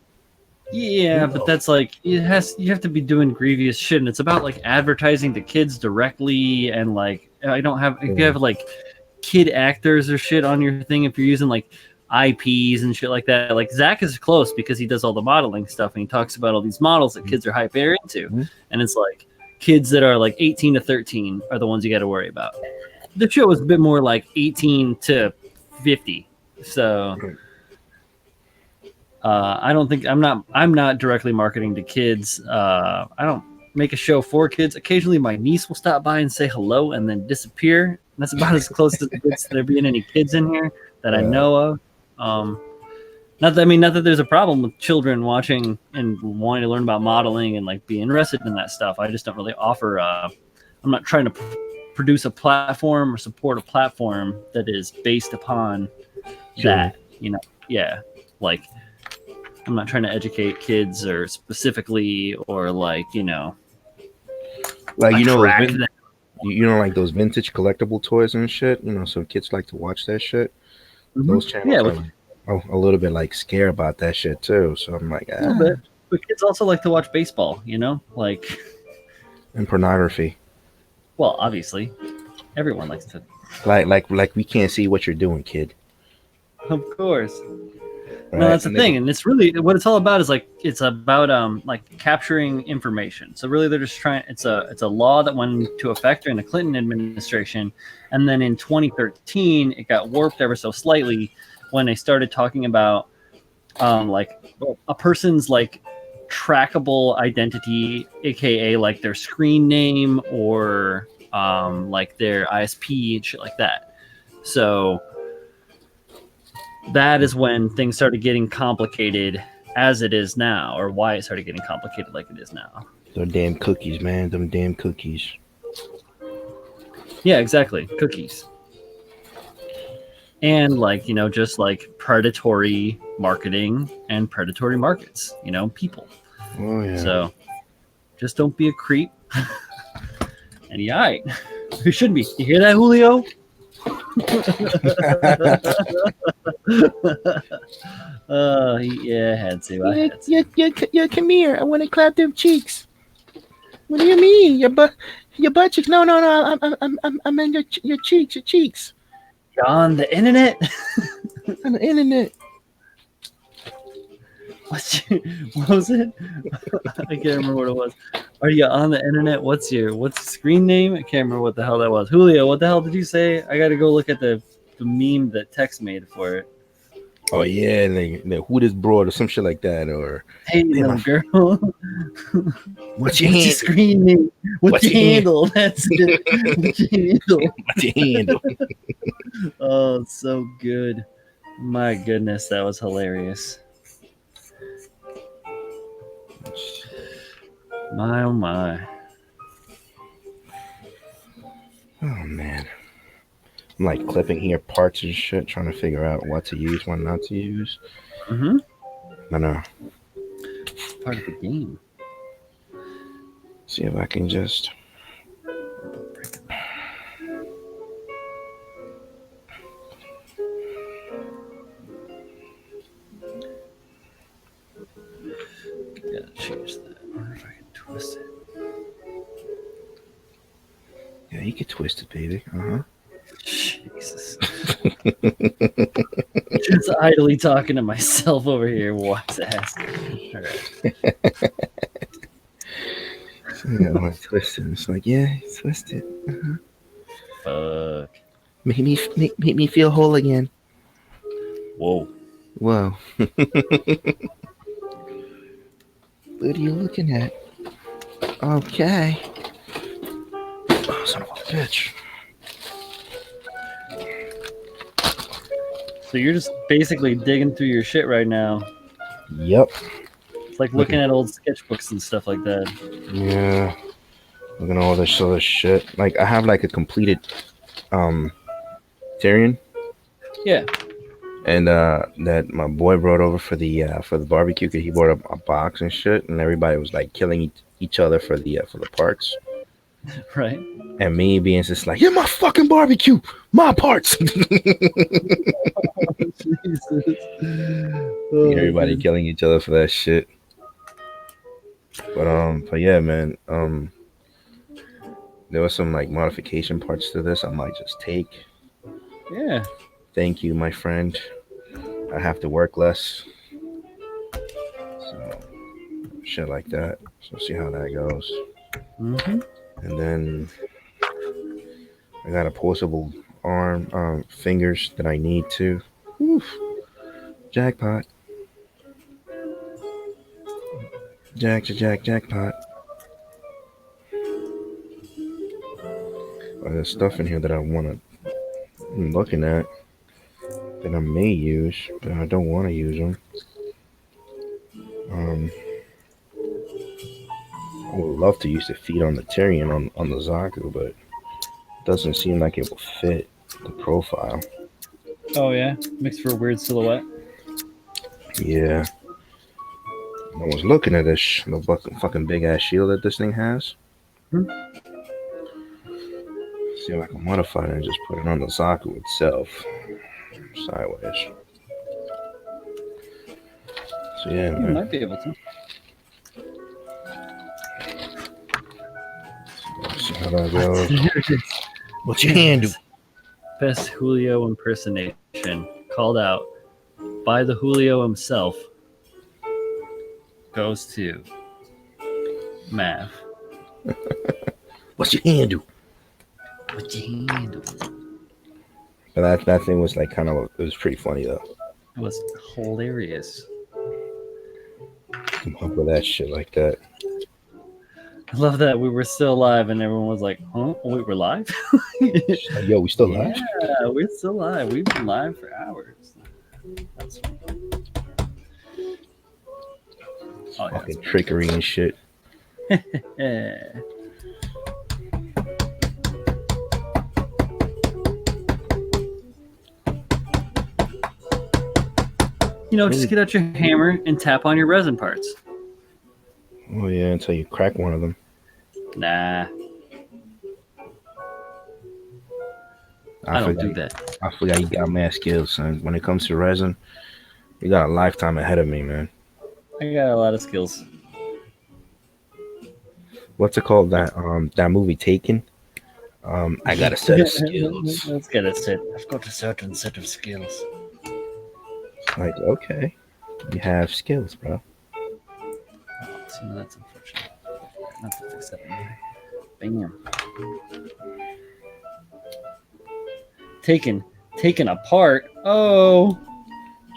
Yeah, but that's like you have to be doing grievous shit, and it's about like advertising to kids directly, and like if you have like kid actors or shit on your thing, if you're using like IPs and shit like that. Like Zach is close because he does all the modeling stuff and he talks about all these models that kids are hyper into, and it's like kids that are like 18 to 13 are the ones you got to worry about. The show is a bit more like 18 to 50, so. I'm not directly marketing to kids. I don't make a show for kids. Occasionally my niece will stop by and say hello and then disappear. And that's about as close as it gets to there being any kids in here that I know of. Not that there's a problem with children watching and wanting to learn about modeling and like be interested in that stuff. I just don't really offer I'm not trying to produce a platform or support a platform that is based upon that, yeah. Like I'm not trying to educate kids or specifically or like, like, like those vintage collectible toys and shit, so kids like to watch that shit. Those channels are a little bit like scared about that shit too. So I'm like, a little bit. But kids also like to watch baseball, like and pornography. Well, obviously, everyone likes to. Like we can't see what you're doing, kid. Of course. Right? No, that's the thing, and it's really what it's all about. Is like it's about like capturing information. So really, they're just trying. It's a law that went into effect during the Clinton administration, and then in 2013, it got warped ever so slightly when they started talking about like a person's like trackable identity, aka like their screen name or like their ISP and shit like that. So that is when things started getting complicated as it is now, or why it started getting complicated like it is now. Them damn cookies, man. Them damn cookies. Yeah, exactly. Cookies. And like, just like predatory marketing and predatory markets, people. Oh, yeah. So just don't be a creep. And you shouldn't be. You hear that, Julio? Yeah, I had to. I had to. Yeah, come here. I want to clap them cheeks. What do you mean? Your butt cheeks? No. I'm in your cheeks. You're on the internet? On the internet. What was it? I can't remember what it was. Are you on the internet? What's your screen name? I can't remember what the hell that was. Julio, what the hell did you say? I got to go look at the meme that Tex made for it. Oh yeah, and who this broad or some shit like that, or Hey, little girl. what's your What's your handle? screen name? What's your handle? That's it. What's your handle? What's your handle? Oh, it's so good. My goodness, that was hilarious. My oh my. Oh man, I'm like clipping here parts and shit, trying to figure out what to use, what not to use. Mm-hmm. I know. Part of the game. See if I can just. Gotta change that. I wonder if I can twist it. Yeah, you can twist it, baby. Jesus. Just idly talking to myself over here, wise ass. All right. Yeah, I want to twist it. It's like, yeah, twist it. Fuck. Make me feel whole again. Whoa. Whoa. What are you looking at? Okay. Oh, son of a bitch. So you're just basically digging through your shit right now. Yep. It's like looking at old sketchbooks and stuff like that. Yeah. Looking at all this other shit. Like I have like a completed Tyrion. Yeah. And that my boy brought over for the barbecue. Cause he brought up a box and shit, and everybody was like killing each other for the parts. Right. And me being just like, "You're my fucking barbecue, my parts." Jesus. Oh, Everybody dude. killing each other for that shit. But yeah, man. There was some like modification parts to this. I might just take. Yeah. Thank you, my friend. I have to work less. So shit like that. So see how that goes. Mm-hmm. And then I got opposable arm fingers that I need to. Oof. Jackpot. Jackpot. There's stuff in here that I want to. I'm looking at that I may use, but I don't want to use them. I would love to use the feet on the Tyrion on the Zaku, but it doesn't seem like it will fit the profile. Oh yeah. Makes for a weird silhouette. Yeah. I was looking at this the fucking big ass shield that this thing has. See if I can modify it and just put it on the Zaku itself. Sideways. So yeah, You man. might be able to. See how that goes. What's your handle? Best Julio impersonation called out by the Julio himself goes to Mav. What's your handle? What's your handle? But that thing was like kind of, it was pretty funny though. It was hilarious. Come up with that shit like that. I love that we were still live and everyone was like, huh? Wait, we're live? Like, yo, we still live? Yeah, we're still live. We've been live for hours. That's funny. Oh, yeah, Fucking trickery and shit. yeah. You know, just get out your hammer and tap on your resin parts. Oh yeah, until you crack one of them. Nah. I don't do that. I forgot you got mad skills, son. When it comes to resin, you got a lifetime ahead of me, man. I got a lot of skills. What's it called? That movie Taken. I got a set of skills. Let's get it set. I've got a certain set of skills. Like, okay, you have skills, bro. Oh, see, no, that's unfortunate. Not to fix that anyway. Bam. Taken apart. Oh.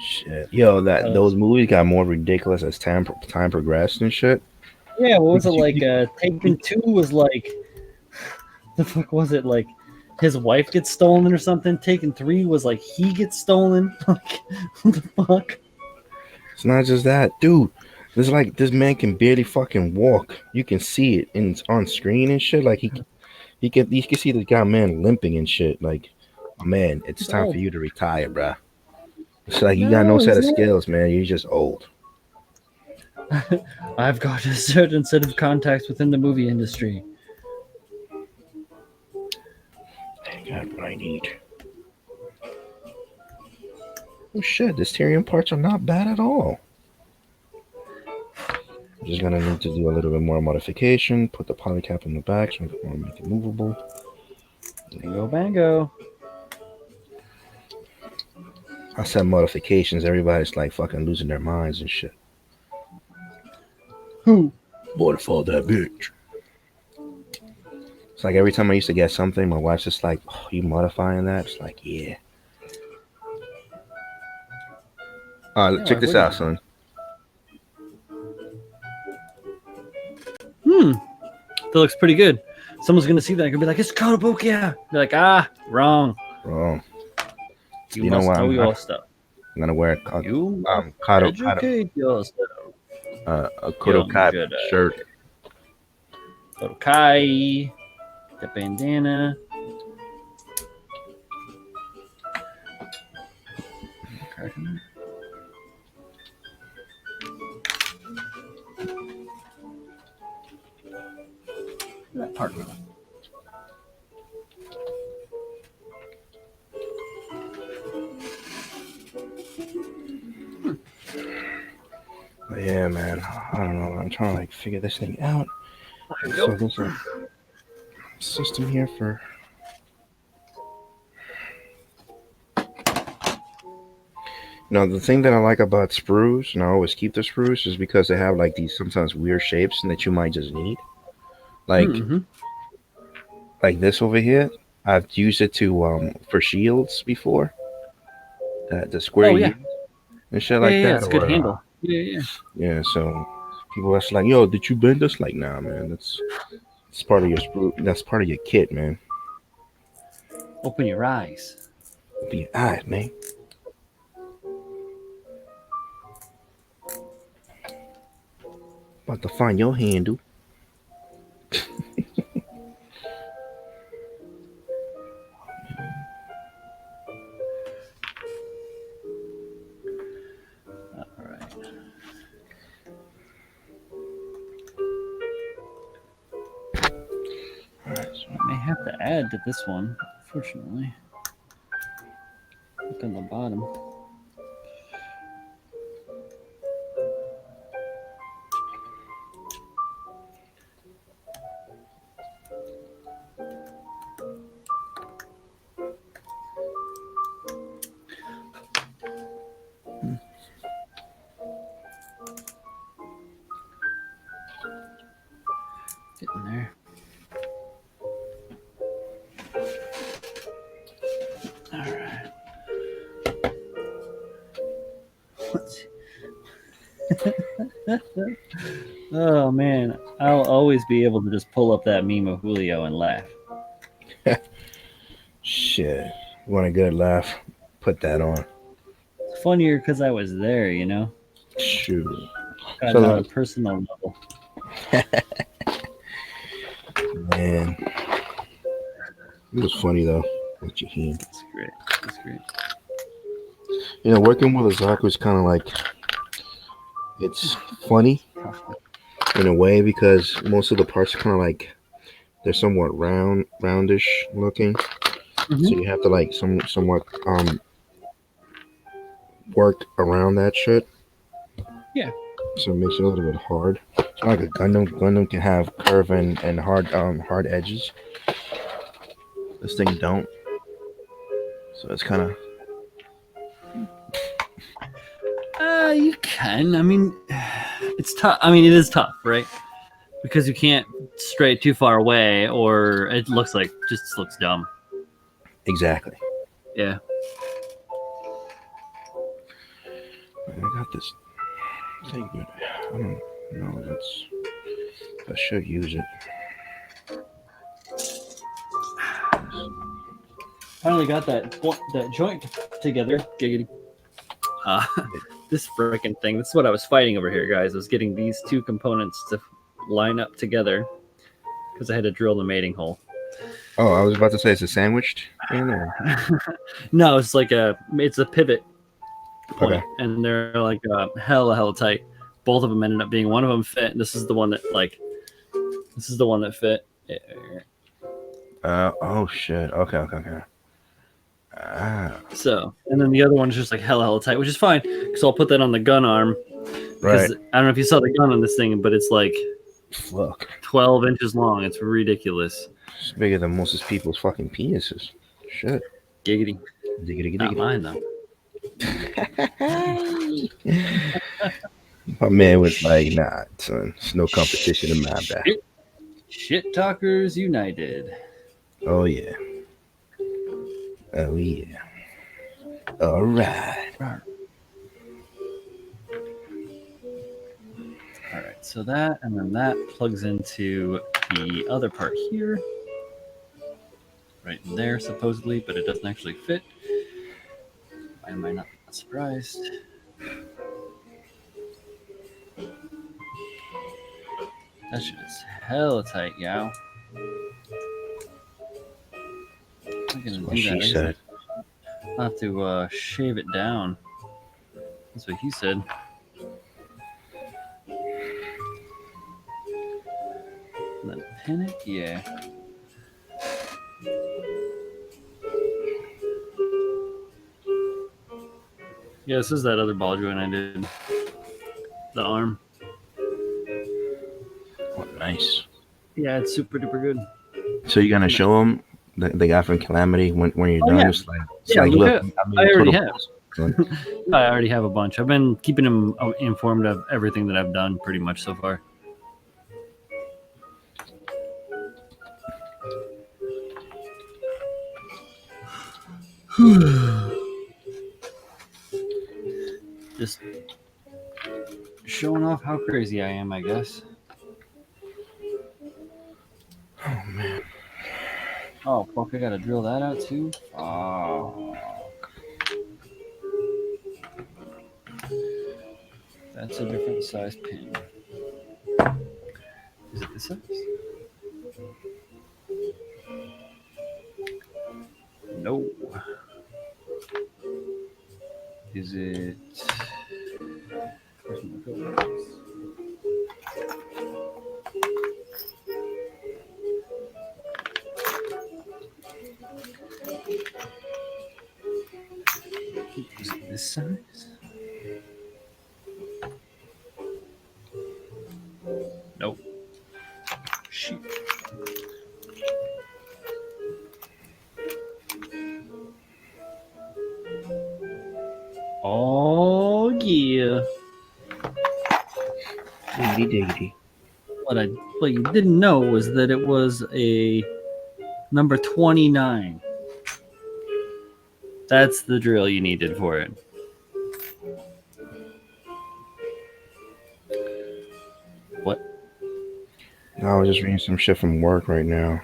Shit, yo, those movies got more ridiculous as time progressed and shit. Yeah, what was it like? Taken 2 was like, the fuck was it like? His wife gets stolen or something. Taken 3 was like he gets stolen. Like, what the fuck? It's not just that, dude. It's like this man can barely fucking walk. You can see it on screen and shit. Like you can see the guy man limping and shit. Like, man, it's time for you to retire, bruh. It's like you got no set of skills, man. You're just old. I've got a certain set of contacts within the movie industry. I got what I need. Oh shit, the steering parts are not bad at all. I'm just gonna need to do a little bit more modification. Put the polycap in the back so I can make it movable. Bingo bango. I said modifications. Everybody's like fucking losing their minds and shit. Who? Modify that bitch. It's like every time I used to get something, my wife's just like, "Oh, you modifying that?" It's like, yeah. Check this out, son. That looks pretty good. Someone's gonna see that and gonna be like, "It's Kotobukiya." They're like, wrong. Wrong. You must know your stuff. I'm gonna wear You a educate yourself. a Kotokai shirt. Kotokai, the bandana. Okay. That part. But yeah, man. I don't know. I'm trying to like figure this thing out. So there's a system here for. Now the thing that I like about sprues, and I always keep the sprues, is because they have like these sometimes weird shapes and that you might just need. Like, like this over here. I've used it to for shields before. The square and shit like that. Yeah, it's a good handle. Yeah, so people are like, "Yo, did you bend this?" Like, nah, man. It's part of your sprue. That's part of your kit, man. Open your eyes. Open your eyes, man. About to find your handle. I have to add to this one, unfortunately. Look on the bottom. Getting there. All right. Oh man, I'll always be able to just pull up that meme of Julio and laugh. Shit, you want a good laugh? Put that on. It's funnier because I was there, you know. Shoot. Got on a personal level. Man, it was funny though. With your hand. That's great. That's great. You know, working with a Zaku is kind of like, it's funny in a way because most of the parts are kind of like they're somewhat roundish looking. So you have to like somewhat work around that shit. Yeah. So it makes it a little bit hard. So like a Gundam can have curve and hard edges. This thing don't. So it's kind of You can. I mean, it's tough. I mean, it is tough, right? Because you can't stray too far away, or it looks like just looks dumb. exactly. Yeah. I got this thing, but I don't know. I should use it. Finally got that joint together. Giggity. This freaking thing. This is what I was fighting over here, guys. I was getting these two components to line up together because I had to drill the mating hole. Oh, I was about to say it's a sandwiched thing. Or? No, it's a pivot point, Okay. and they're like hella tight. Both of them ended up being, one of them fit. This is the one that fit. Oh shit. Okay. Ah. So, and then the other one is just like hella tight, which is fine because I'll put that on the gun arm. Right. I don't know if you saw the gun on this thing, but it's like Fuck. 12 inches long. It's ridiculous. It's bigger than most of people's fucking penises. Shit. Giggity. Diggity. Not mine though. My man was like, nah, son, it's no competition in my back. Shit Talkers United. Oh yeah. Oh yeah. All right. All right, so that, and then that plugs into the other part here. Right in there, supposedly, but it doesn't actually fit. Why am I not surprised? That shit is hella tight, yow. I'm gonna That's what do she that. said. I'll have to shave it down. That's what he said. And then pin it, yeah. Yeah, this is that other ball joint I did. The arm. Oh, nice. Yeah, it's super duper good. So you're gonna show them the guy from Calamity when you're done? Yeah. It's Yeah, like look, I already have. Son. I already have a bunch. I've been keeping him informed of everything that I've done pretty much so far. Just showing off how crazy I am, I guess. Oh man. Oh, fuck, I gotta drill that out too? Oh. That's a different size pin. Is it this size? No. Is it... Where's my filters? Is it this size? Nope. Shoot. Oh yeah. Diggity. What you didn't know was that it was a number 29. That's the drill you needed for it. What? No, I was just reading some shit from work right now.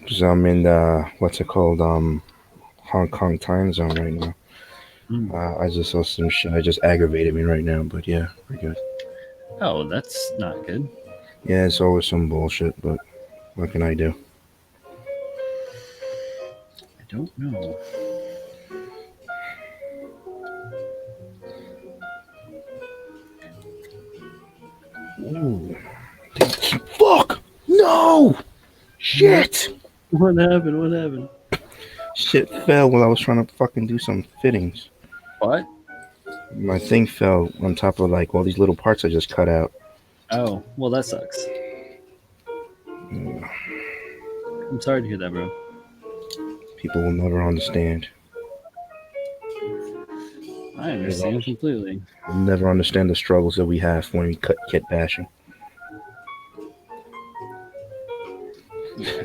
Cause I'm in the what's it called? Hong Kong time zone right now. I just saw some shit. It just aggravated me right now, but yeah, we're good. Oh, that's not good. Yeah, it's always some bullshit, but what can I do? I don't know. Ooh. Fuck! No! Shit! What happened? What happened? Shit fell while I was trying to fucking do some fittings. What? My thing fell on top of like all these little parts I just cut out. Oh, well, that sucks. Mm, I'm sorry to hear that, bro. People will never understand. I understand completely. They'll never understand the struggles that we have when we cut kit bashing. Yeah.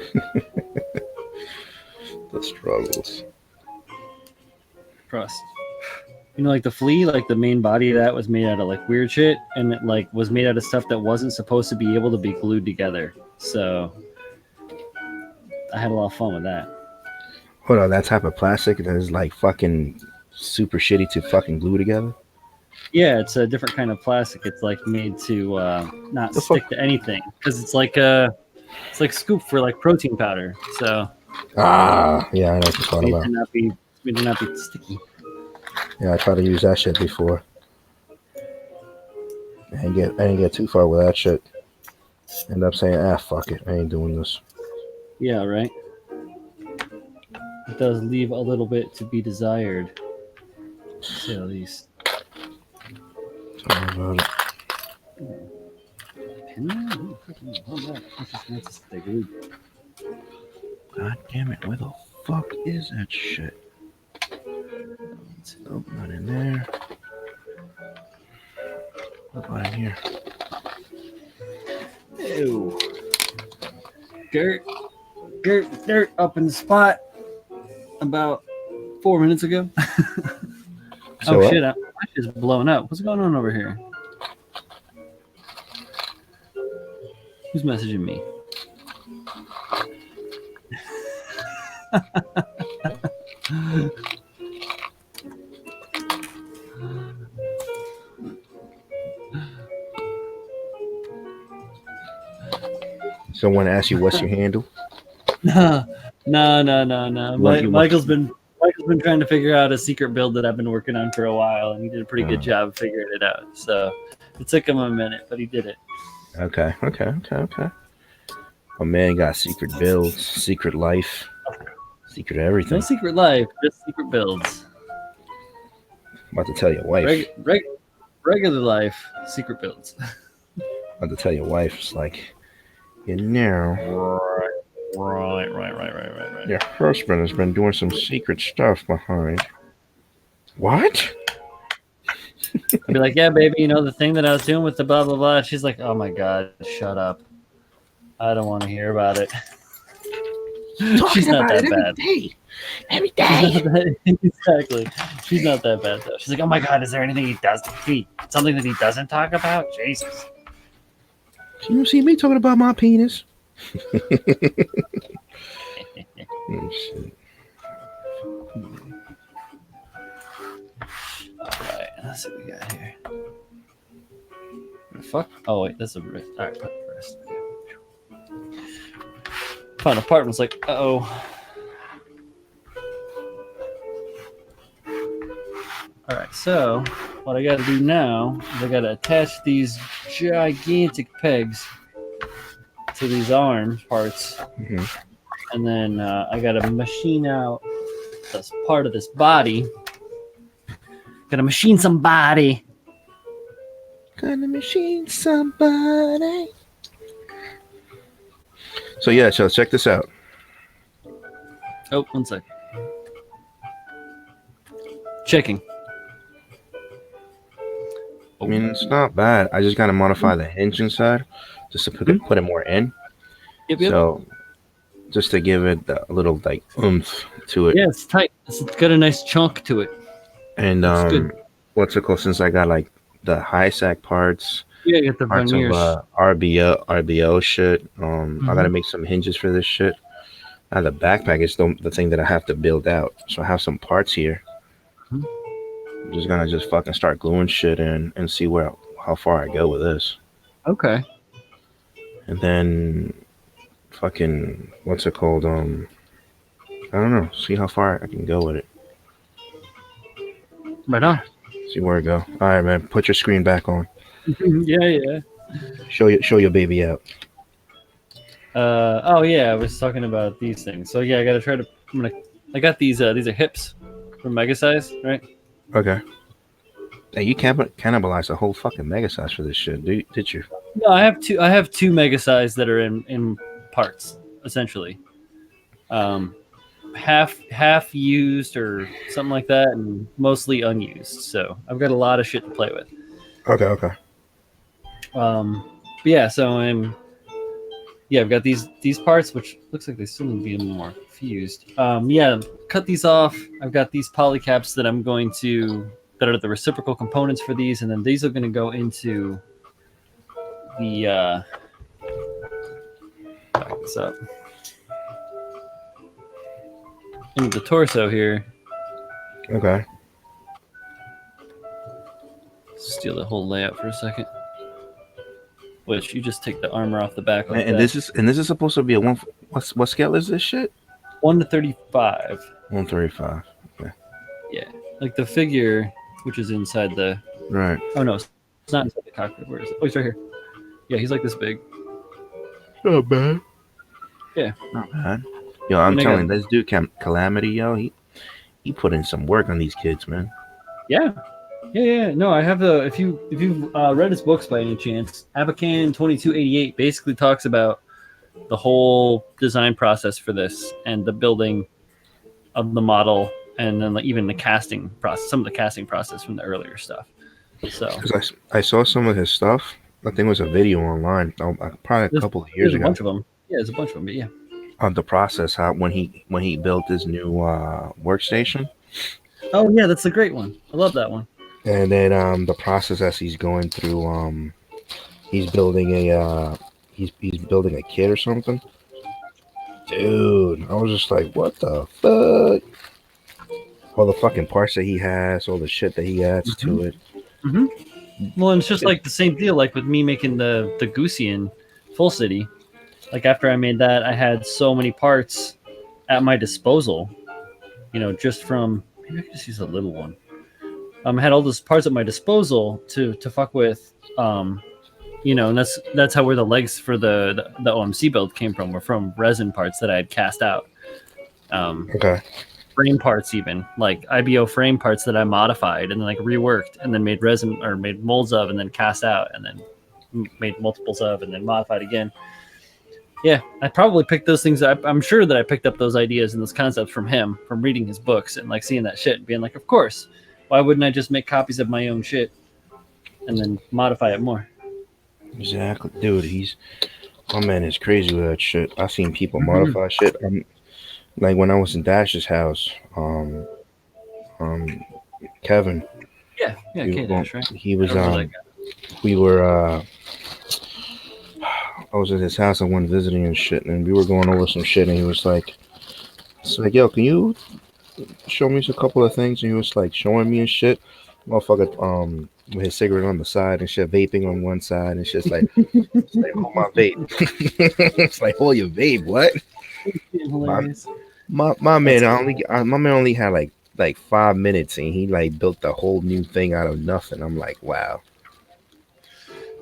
The struggles. Trust. You know, like the flea, like the main body of that was made out of like weird shit, and it like was made out of stuff that wasn't supposed to be able to be glued together. So I had a lot of fun with that. Hold on, that type of plastic that is like fucking super shitty to fucking glue together. Yeah, it's a different kind of plastic. It's like made to not The stick fuck? to anything because it's like scoop for like protein powder. So Ah, yeah, I know what you're talking about. made to not be sticky. Yeah, I tried to use that shit before. I didn't get too far with that shit. End up saying, fuck it, I ain't doing this. Yeah, right. It does leave a little bit to be desired, to say the least. Tell me about it. God damn it, where the fuck is that shit? Nope, not in there. What about in here? Ew. Dirt up in the spot about 4 minutes ago. So Oh what? shit, my shit's blowing up. What's going on over here? Who's messaging me? Someone asked you what's your handle? No. You want- Michael's been trying to figure out a secret build that I've been working on for a while, and he did a pretty good job of figuring it out. So it took him a minute, but he did it. Okay. A man got secret builds, secret life, secret everything. No secret life, just secret builds. About to tell your wife. Regular life, secret builds. About to tell your wife. It's like, you know, Right. your husband has been doing some secret stuff behind. What? I'd be like, yeah, baby, you know the thing that I was doing with the blah blah blah. And she's like, oh my god, shut up. I don't want to hear about it. She's not that bad. Every day. Exactly. She's not that bad though. She's like, oh my god, is there anything something that he doesn't talk about? Jesus. You don't see me talking about my penis. Oh, shit. Alright, let's see what we got here. The fuck? Oh wait, that's a wrist. Alright, put the wrist. Found a part and was like, uh-oh. Alright, so what I gotta do now is I gotta attach these gigantic pegs to these arm parts. Mm-hmm. And then I gotta machine out this part of this body. Gotta machine somebody. Gonna machine somebody. So yeah, so check this out. Oh, 1 sec. Checking. I mean, it's not bad. I just gotta modify the hinge inside just to put it more in. Yep. So just to give it a little like oomph to it. Yeah, it's tight. It's got a nice chunk to it. And good. what's it called? Since I got like the high sack parts, Yeah, you got the parts veneers. of RBO shit. I gotta make some hinges for this shit. Now the backpack is the thing that I have to build out. So I have some parts here. Mhm. I'm just gonna fucking start gluing shit in and see how far I go with this. Okay. And then fucking what's it called? I don't know. See how far I can go with it. Right on. See where it go. All right, man. Put your screen back on. Yeah. Show your baby out. Oh yeah, I was talking about these things. So yeah, I gotta try to. I'm gonna I got these are hips from Mega Size, right? Okay. Hey, you cannibalized a whole fucking mega size for this shit, did you? No, I have two Mega Size that are in parts essentially. Um, half used or something like that, and mostly unused. So I've got a lot of shit to play with. Okay. But yeah, so I've got these parts, which looks like they still need to be more fused. Yeah, cut these off. I've got these polycaps that I'm going to that are the reciprocal components for these, and then these are going to go into the back this up into the torso here. Okay. Steal the whole layout for a second. Which you just take the armor off the back like And that. this is supposed to be a one. What scale is this shit? 1:35. 135. Okay. Yeah, like the figure, which is inside the. Right. Oh no, it's not inside the cockpit. Where is it? Oh, he's right here. Yeah, he's like this big. Not bad. Yeah. Not bad. Yo, I'm telling you, this dude, Calamity, yo, he put in some work on these kids, man. Yeah. No, I have the. If you've read his books by any chance, Abacan 2288 basically talks about the whole design process for this and the building of the model, and then even the casting process, some of the casting process from the earlier stuff. So, because I saw some of his stuff. I think it was a video online, probably a couple of years ago. There's a bunch of them. Yeah, there's a bunch of them. But yeah. On the process, how when he built his new workstation. Oh yeah, that's a great one. I love that one. And then the process as he's going through, he's building he's building a kit or something. Dude, I was just like, what the fuck? All the fucking parts that he has, all the shit that he adds to it. Mm-hmm. Well, and it's just like the same deal, like with me making the Gusian Full City. Like after I made that, I had so many parts at my disposal. You know, just from maybe I could just use a little one. I had all those parts at my disposal to fuck with. You know, and that's where the legs for the OMC build came from. Were from resin parts that I had cast out. Okay. Frame parts, even like IBO frame parts that I modified and then like reworked and then made resin or made molds of and then cast out and then made multiples of and then modified again. Yeah, I probably picked those things up. I'm sure that I picked up those ideas and those concepts from him, from reading his books and like seeing that shit and being like, of course, why wouldn't I just make copies of my own shit and then modify it more? Exactly, dude. My man is crazy with that shit. I've seen people modify shit. Like when I was in Dash's house, Kevin. Yeah, K-Dash, right? He was we were I was at his house. I went visiting and shit, and we were going over some shit. And he was like, yo, can you show me a couple of things?" And he was like showing me and shit. Motherfucker, with his cigarette on the side and shit, vaping on one side, and shit's like, hold my vape. It's like, hold your vape, what? My man only had like 5 minutes, and he like built the whole new thing out of nothing. I'm like, wow.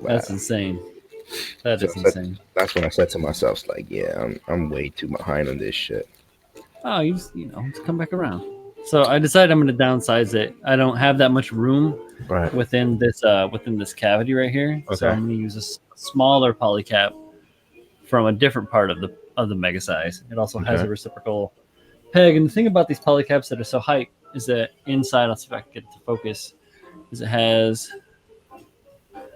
That's insane. That is insane. That's when I said to myself, like, yeah, I'm way too behind on this shit. Oh, you just come back around. So I decided I'm going to downsize it. I don't have that much room within this cavity right here. Okay. So I'm going to use a smaller polycap from a different part of the Mega Size. It also has a reciprocal peg. And the thing about these polycaps that are so hype is that inside, let's see if I can get it to focus, is it has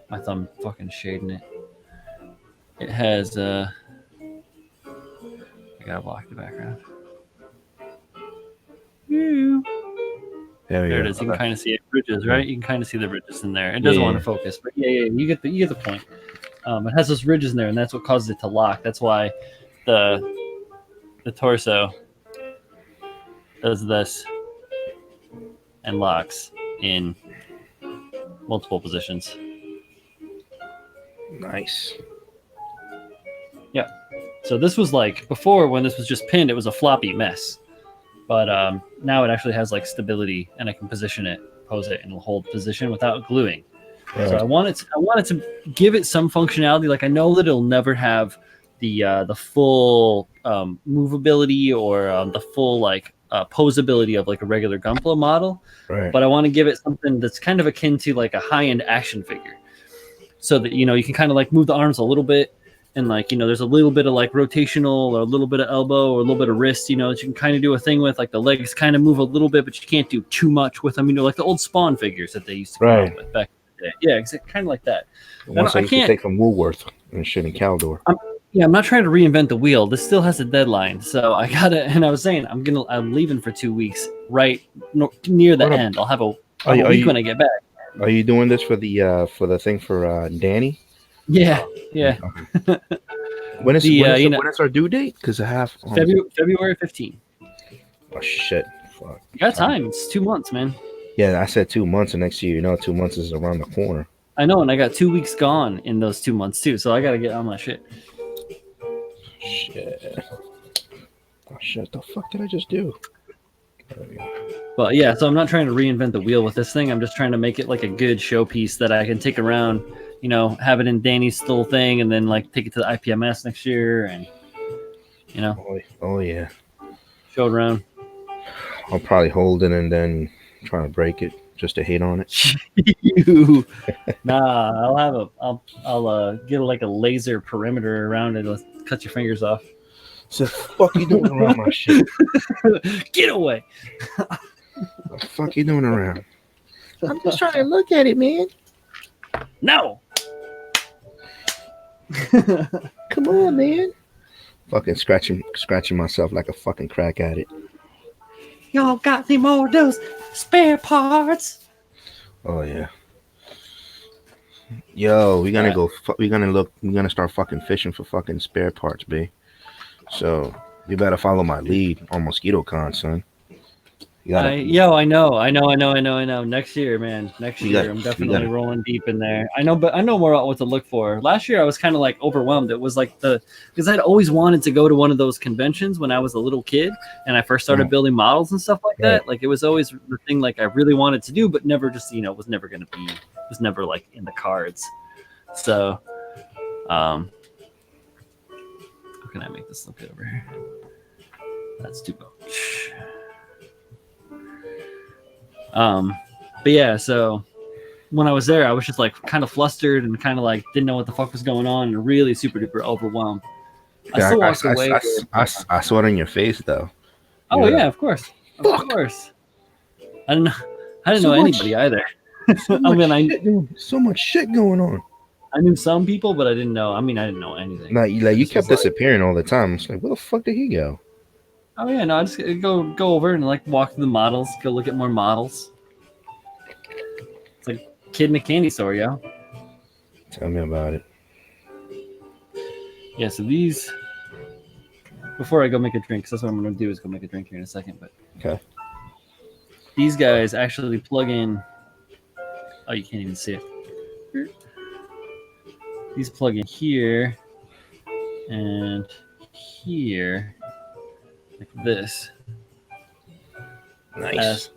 my thumb fucking shading it. It has I gotta block the background. There it is. You can kind of see it. Ridges, right? You can kind of see the ridges in there. It doesn't want to focus, but yeah, you get the point. It has those ridges in there, and that's what causes it to lock. That's why the torso does this and locks in multiple positions. Nice. Yeah. So this was like before, when this was just pinned, it was a floppy mess. But now it actually has like stability, and I can position it, pose it, and hold position without gluing. Right. So I wanted to give it some functionality. Like I know that it'll never have the full movability or the full like posability of like a regular Gunpla model, Right. but I want to give it something that's kind of akin to like a high-end action figure, so that you can kind of like move the arms a little bit, and like there's a little bit of like rotational or a little bit of elbow or a little bit of wrist, that you can kind of do a thing with. Like the legs kind of move a little bit, but you can't do too much with them. Like the old Spawn figures that they used to come out with back in the day. Yeah, exactly, kind of like that. The ones I used to take from Woolworth and shit in Caldor. I'm not trying to reinvent the wheel. This still has a deadline, so I gotta. And I was saying I'm leaving for 2 weeks, right near the end. I'll have a week when I get back. Are you doing this for the thing for Danny? Yeah. When is our due date? Because I have February 15th. Oh shit! Fuck. You got time. It's 2 months, man. Yeah, I said 2 months, and next year, 2 months is around the corner. I know, and I got 2 weeks gone in those 2 months too, so I gotta get on my shit. Shit. Oh shit! The fuck did I just do? But yeah, so I'm not trying to reinvent the wheel with this thing. I'm just trying to make it like a good showpiece that I can take around, have it in Danny's little thing, and then like take it to the IPMS next year, and Oh yeah. Show it around. I'll probably hold it and then try to break it just to hate on it. Nah, I'll get like a laser perimeter around it. Let's cut your fingers off. So fuck you doing around my shit? Get away. What the fuck you doing around? I'm just trying to look at it, man. No. Come on, man. Fucking scratching myself like a fucking crack addict. Y'all got any more of those spare parts? Oh yeah. Yo, we're gonna start fucking fishing for fucking spare parts, B. So you better follow my lead on MosquitoCon, son. I know. Next year, man. I'm definitely rolling deep in there. I know more about what to look for. Last year, I was kind of like overwhelmed. It was like because I'd always wanted to go to one of those conventions when I was a little kid and I first started building models and stuff like that. Like it was always the thing like I really wanted to do, but never just was never going to be. It was never like in the cards. So, how can I make this look good over here? That's too much. But yeah, so when I was there, I was just like kind of flustered and kind of like didn't know what the fuck was going on and really super duper overwhelmed. I still walked away. I saw it on your face though. Oh yeah, of course. Of course. I didn't know anybody either. So much shit going on. I knew some people, but I didn't know. I didn't know anything. No, you kept disappearing all the time. It's like, where the fuck did he go? Oh yeah, no, I just go over and like walk through the models, go look at more models. It's like a kid in a candy store, yo. Tell me about it. Yeah, so these. Before I go make a drink, because that's what I'm gonna do is go make a drink here in a second. But okay. These guys actually plug in. Oh, you can't even see it. These plug in here and here. Like this. Nice.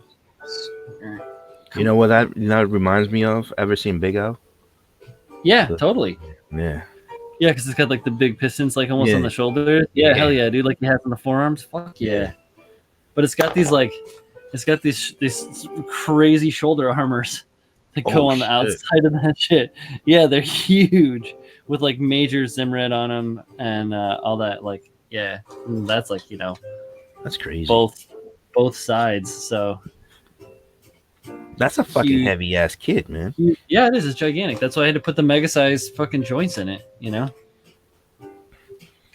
You know what that reminds me of? Ever seen Big O? Yeah, totally. Yeah. Yeah, because it's got like the big pistons like almost on the shoulder. Yeah, hell yeah, dude. Like he has on the forearms. Fuck yeah. But it's got these these crazy shoulder armors that go on the outside of that shit. Yeah, they're huge with like major Zimred on them and all that. Like, yeah, that's like that's crazy. Both sides. So that's a fucking heavy ass kit, man. Yeah, it is. It's gigantic. That's why I had to put the mega size fucking joints in it. Get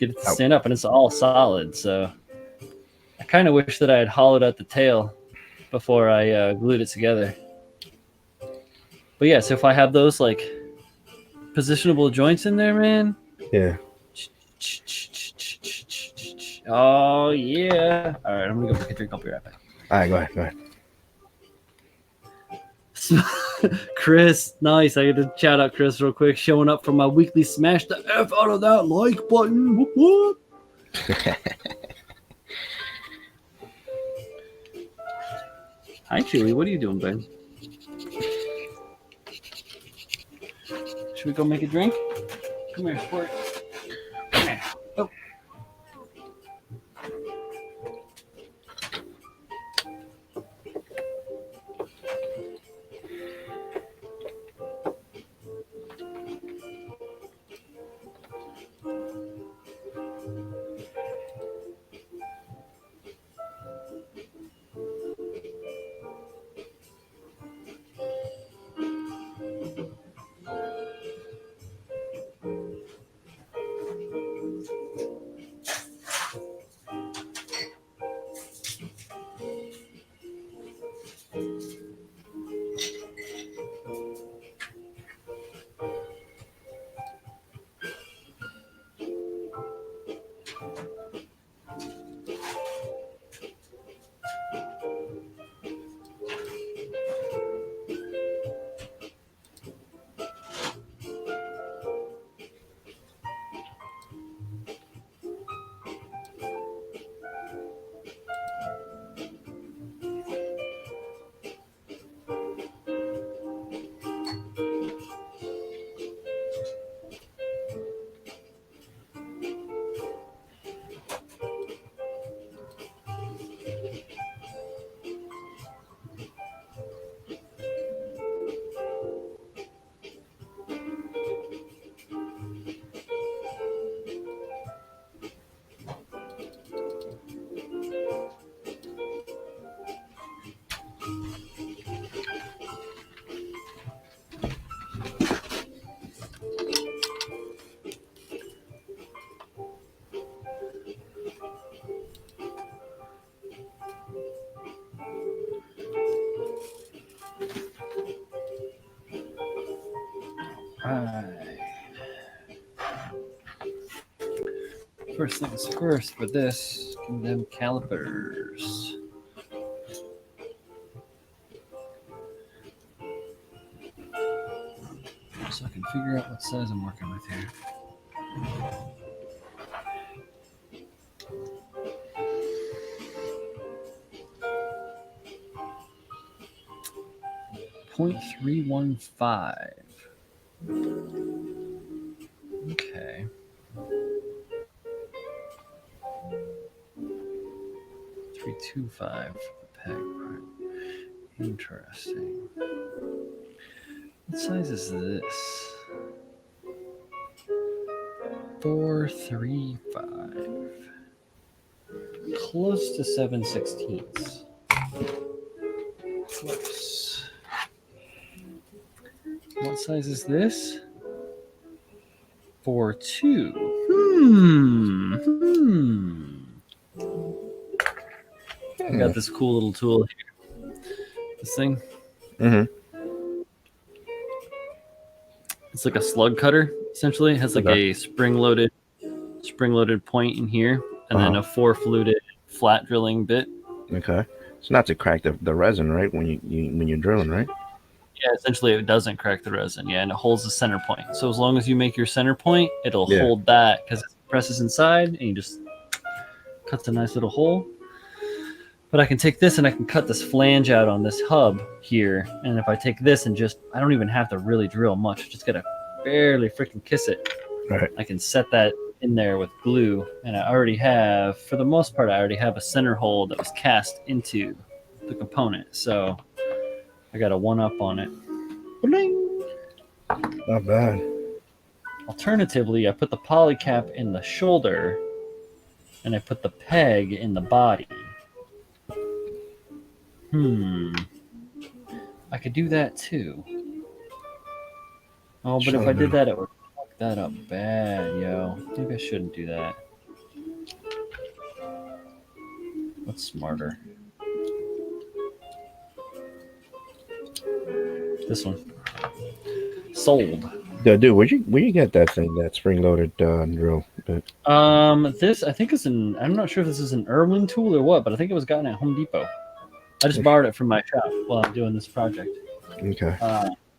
it to stand up, and it's all solid. So I kind of wish that I had hollowed out the tail before I glued it together. But yeah, so if I have those like positionable joints in there, man. Yeah. Oh yeah. All right, I'm gonna go make a drink. I'll be right back. All right, go ahead. Chris, nice. I got to shout out Chris real quick, showing up for my weekly smash the F out of that like button. Whoop, whoop. Hi, Chewy. What are you doing, babe? Should we go make a drink? Come here, sport. Come here. Oh. Right. First things first for this, give them calipers. So I can figure out what size I'm working with here. .315. Okay. .325 for the peg. Right. Interesting. What size is this? 435. Close to 7/16. Close. What size is this? 4.2. I got this cool little tool here. This thing. It's like a slug cutter, essentially. It has like a spring-loaded point in here, and then a 4-fluted flat drilling bit. Okay. It's not to crack the resin, right? When you're drilling, right? Yeah, essentially it doesn't crack the resin. Yeah, and it holds the center point. So as long as you make your center point, it'll hold that because it presses inside, and you just cuts a nice little hole. But I can take this and I can cut this flange out on this hub here. And if I take this and I don't even have to really drill much. I just gotta barely freaking kiss it. Right. I can set that in there with glue. And I already have, for the most part, a center hole that was cast into the component. So I got a 1-up on it. Bling! Not bad. Alternatively, I put the poly cap in the shoulder and I put the peg in the body. I could do that too. Oh, but if I did that, it would fuck that up bad, yo. Maybe I shouldn't do that. What's smarter? This one. Sold. Yeah, dude, where you get that thing, that spring-loaded drill bit? This I think is I'm not sure if this is an Irwin tool or what, but I think it was gotten at Home Depot. I just borrowed it from my shop while I'm doing this project. Okay.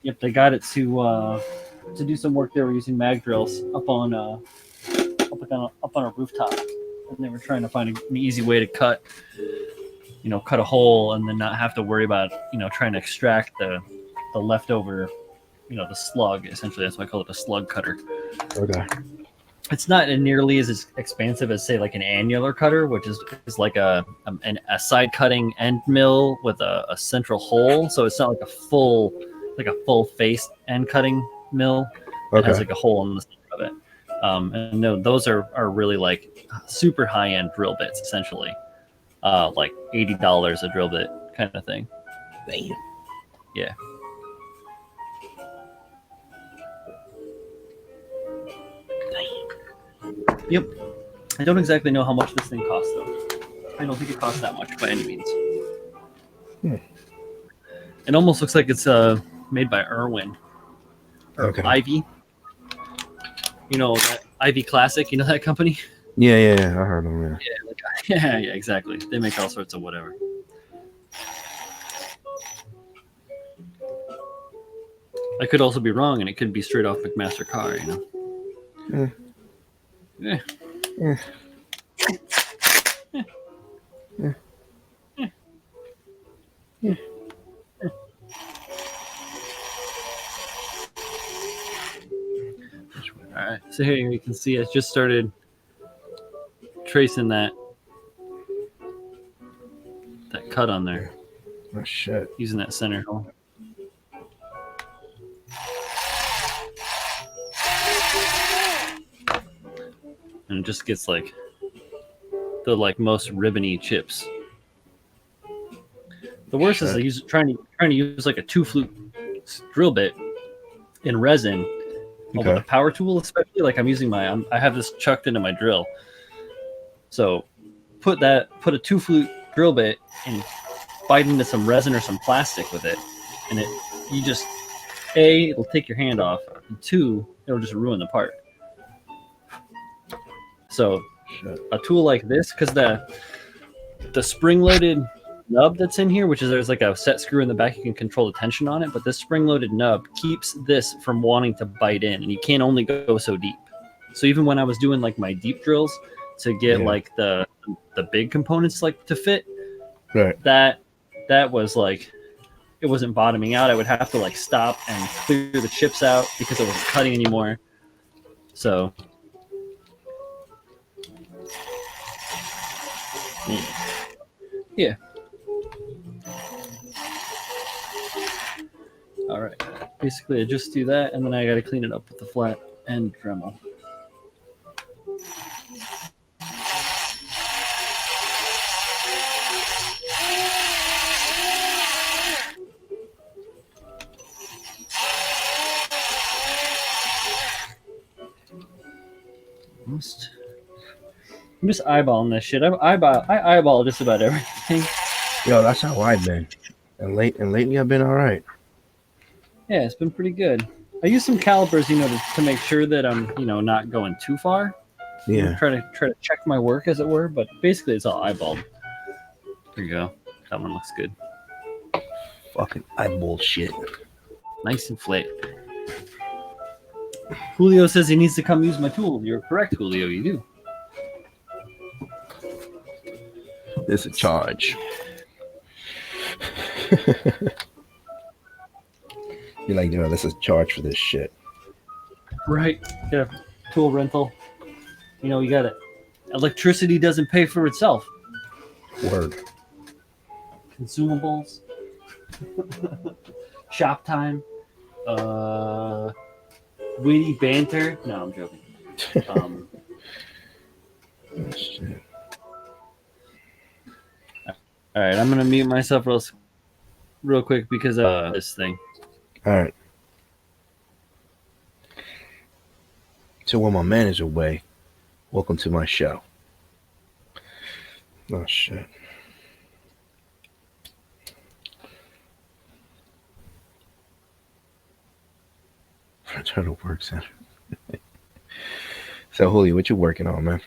Yep, they got it to do some work. They were using mag drills up on a rooftop, and they were trying to find an easy way to cut a hole and then not have to worry about trying to extract the leftover, the slug. Essentially, that's why I call it a slug cutter. Okay. It's not nearly as expansive as, say, like an annular cutter, which is like a side cutting end mill with a central hole. So it's not like a full face end cutting mill. It has like a hole in the center of it. And no, those are really like super high end drill bits, essentially, like $80 a drill bit kind of thing. Damn. Yeah. Yep. I don't exactly know how much this thing costs, though. I don't think it costs that much by any means. It almost looks like it's made by Irwin or Okay. Ivy. You know, that Ivy Classic. You know that company? Yeah. I heard them. Yeah. Yeah, exactly. They make all sorts of whatever. I could also be wrong, and it could be straight off McMaster car. You know. Yeah. All right. So here you can see I just started tracing that cut on there. Oh shit. Using that center hole. And it just gets like the most ribbony chips. The worst is trying to use like a 2-flute drill bit in resin. With the power tool, especially, like I'm using I have this chucked into my drill. So put a 2-flute drill bit and bite into some resin or some plastic with it, and it'll take your hand off, and 2, it'll just ruin the part. So a tool like this, because the spring-loaded nub that's in here, there's like a set screw in the back, you can control the tension on it, but this spring-loaded nub keeps this from wanting to bite in, and you can't only go so deep. So even when I was doing like my deep drills to get like the big components like to fit, right, that was like, it wasn't bottoming out. I would have to like stop and clear the chips out because it wasn't cutting anymore. So yeah. All right. Basically, I just do that, and then I got to clean it up with the flat end Dremel. I'm just eyeballing this shit. I eyeball just about everything. Yo, that's how I've been. And lately I've been all right. Yeah, it's been pretty good. I use some calipers, to make sure that I'm, not going too far. Yeah. Try to check my work, as it were. But basically, it's all eyeballed. There you go. That one looks good. Fucking eyeball shit. Nice and flat. Julio says he needs to come use my tool. You're correct, Julio. You do. It's a charge. You're like, this is a charge for this shit. Right. Yeah. Tool rental. You got it. Electricity doesn't pay for itself. Word. Consumables. Shop time. Witty banter. No, I'm joking. Shit. All right, I'm gonna mute myself real quick because of this thing. All right. So while my man is away, welcome to my show. Oh shit. Try to work center. So Julio, what you working on, man?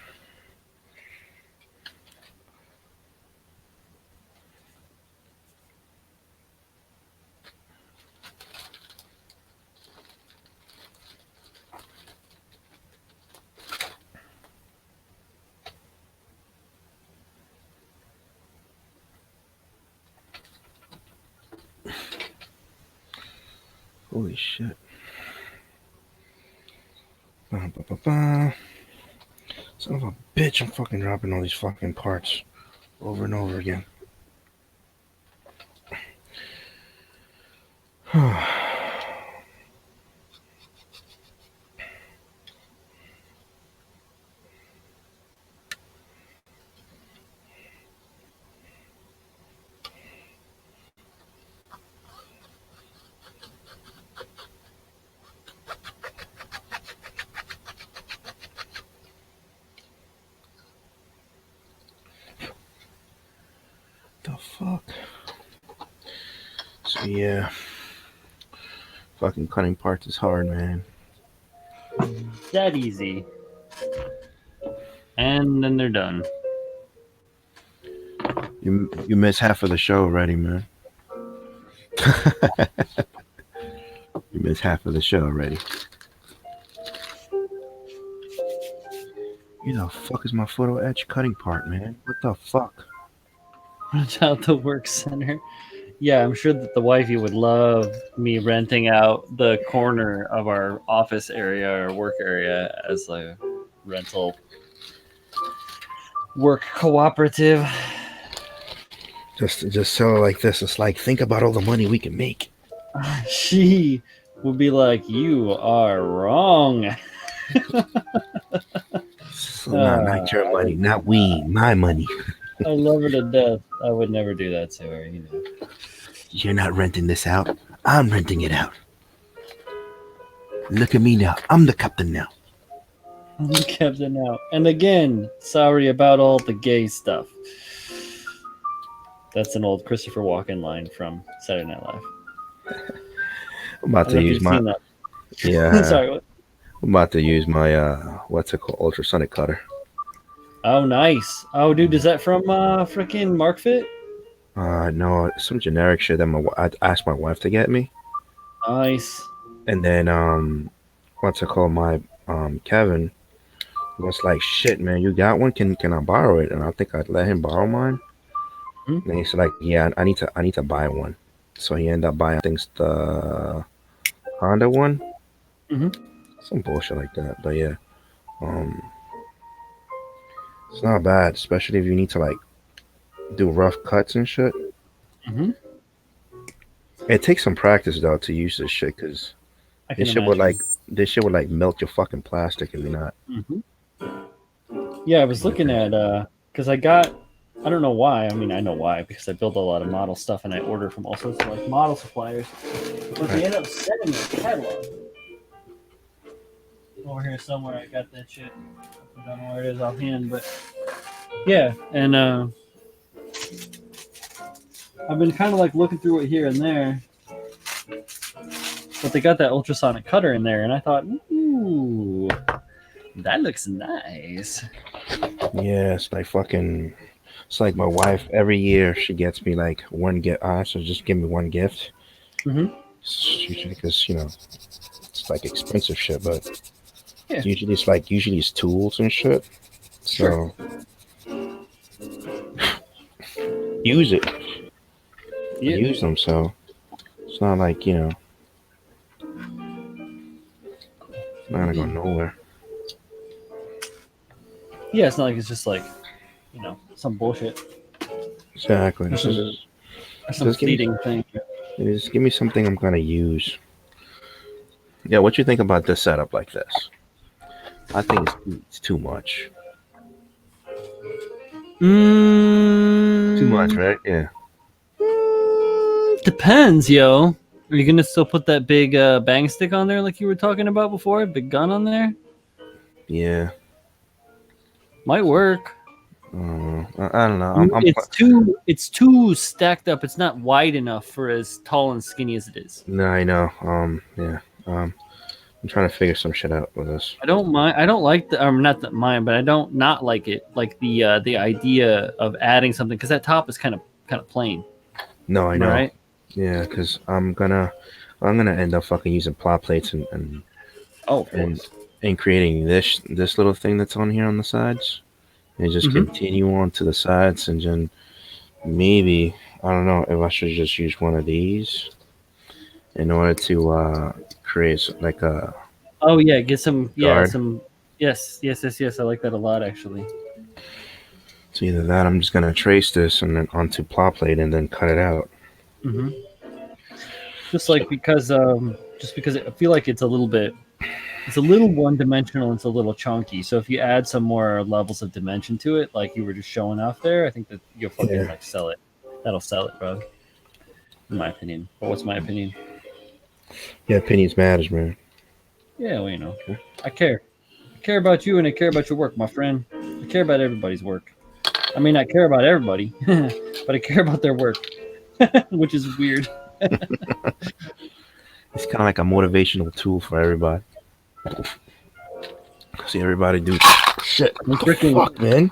Holy shit. Son of a bitch, I'm fucking dropping all these fucking parts over and over again. the fuck? So yeah, fucking cutting parts is hard, man. That easy. And then they're done. You missed half of the show already, man. You missed half of the show already. You the fuck is my photo etch cutting part, man? What the fuck? Rent out the work center. Yeah, I'm sure that the wifey would love me renting out the corner of our office area or work area as a rental work cooperative. Just so like this, it's like think about all the money we can make. She would be like, "You are wrong." So not your money, not we, my money. I love her to death. I would never do that to her, you know. You're not renting this out. I'm renting it out. Look at me now. I'm the captain now. I'm the captain now. And again, sorry about all the gay stuff. That's an old Christopher Walken line from Saturday Night Live. I'm about to use my Sorry. What? I'm about to use my what's it called, ultrasonic cutter. Oh, nice. Oh, dude, is that from freaking Mark Fit? No, some generic shit that I asked my wife to get me. Nice. And then what's it called? My Kevin was like, "Shit, man, you got one? Can I borrow it?" And I think I'd let him borrow mine. Mm-hmm. And he's like, "Yeah, I need to buy one." So he ended up buying, I think, the Honda one. Mm-hmm. Some bullshit like that. But yeah, it's not bad, especially if you need to like do rough cuts and shit. Mm-hmm. It takes some practice though to use this shit because this shit would like melt your fucking plastic if you're not. Mm-hmm. Yeah, I was looking at because I don't know why. I mean, I know why because I build a lot of model stuff and I order from all sorts of like model suppliers, but they end up sending me a catalog. Over here somewhere, I got that shit. I don't know where it is offhand, but yeah, and I've been kind of like looking through it here and there, but they got that ultrasonic cutter in there, and I thought, ooh, that looks nice. Yeah, it's like fucking. It's like my wife every year she gets me like one gift. So just give me one gift. Mm-hmm. Because you know it's like expensive shit, but yeah. usually it's tools and shit. So use it. Yeah. Use them. So it's not like it's not gonna go nowhere. Yeah, it's not like it's just like some bullshit. Exactly. Some fleeting thing. Just give me something I'm gonna use. Yeah, what you think about this setup like this? I think it's too much. Too much, right? Yeah. Depends, yo. Are you gonna still put that big bang stick on there like you were talking about before? Big gun on there? Yeah. Might work. I don't know. It's too stacked up. It's not wide enough for as tall and skinny as it is. No, I know. Yeah. I'm trying to figure some shit out with this. I don't mind. I don't like not that mine, but I don't not like it. Like the idea of adding something because that top is kind of plain. No, I know. Right? Yeah, because I'm gonna end up fucking using plot plates and creating this little thing that's on here on the sides. And just continue on to the sides, and then maybe I don't know if I should just use one of these in order to create like a. Oh yeah, get some guard. Yes. I like that a lot actually. So either that, I'm just gonna trace this and then onto plot plate and then cut it out. Mm-hmm. Just because I feel like it's a little one-dimensional and it's a little chunky. So if you add some more levels of dimension to it, like you were just showing off there, I think that you'll fucking sell it. That'll sell it, bro. In my opinion. But what's my opinion? Yeah, opinions matters, man. Yeah, well, I care. I care about you and I care about your work, my friend. I care about everybody's work. I mean, I care about everybody, but I care about their work, which is weird. It's kind of like a motivational tool for everybody. See everybody do shit. I'm What the freaking. fuck, man?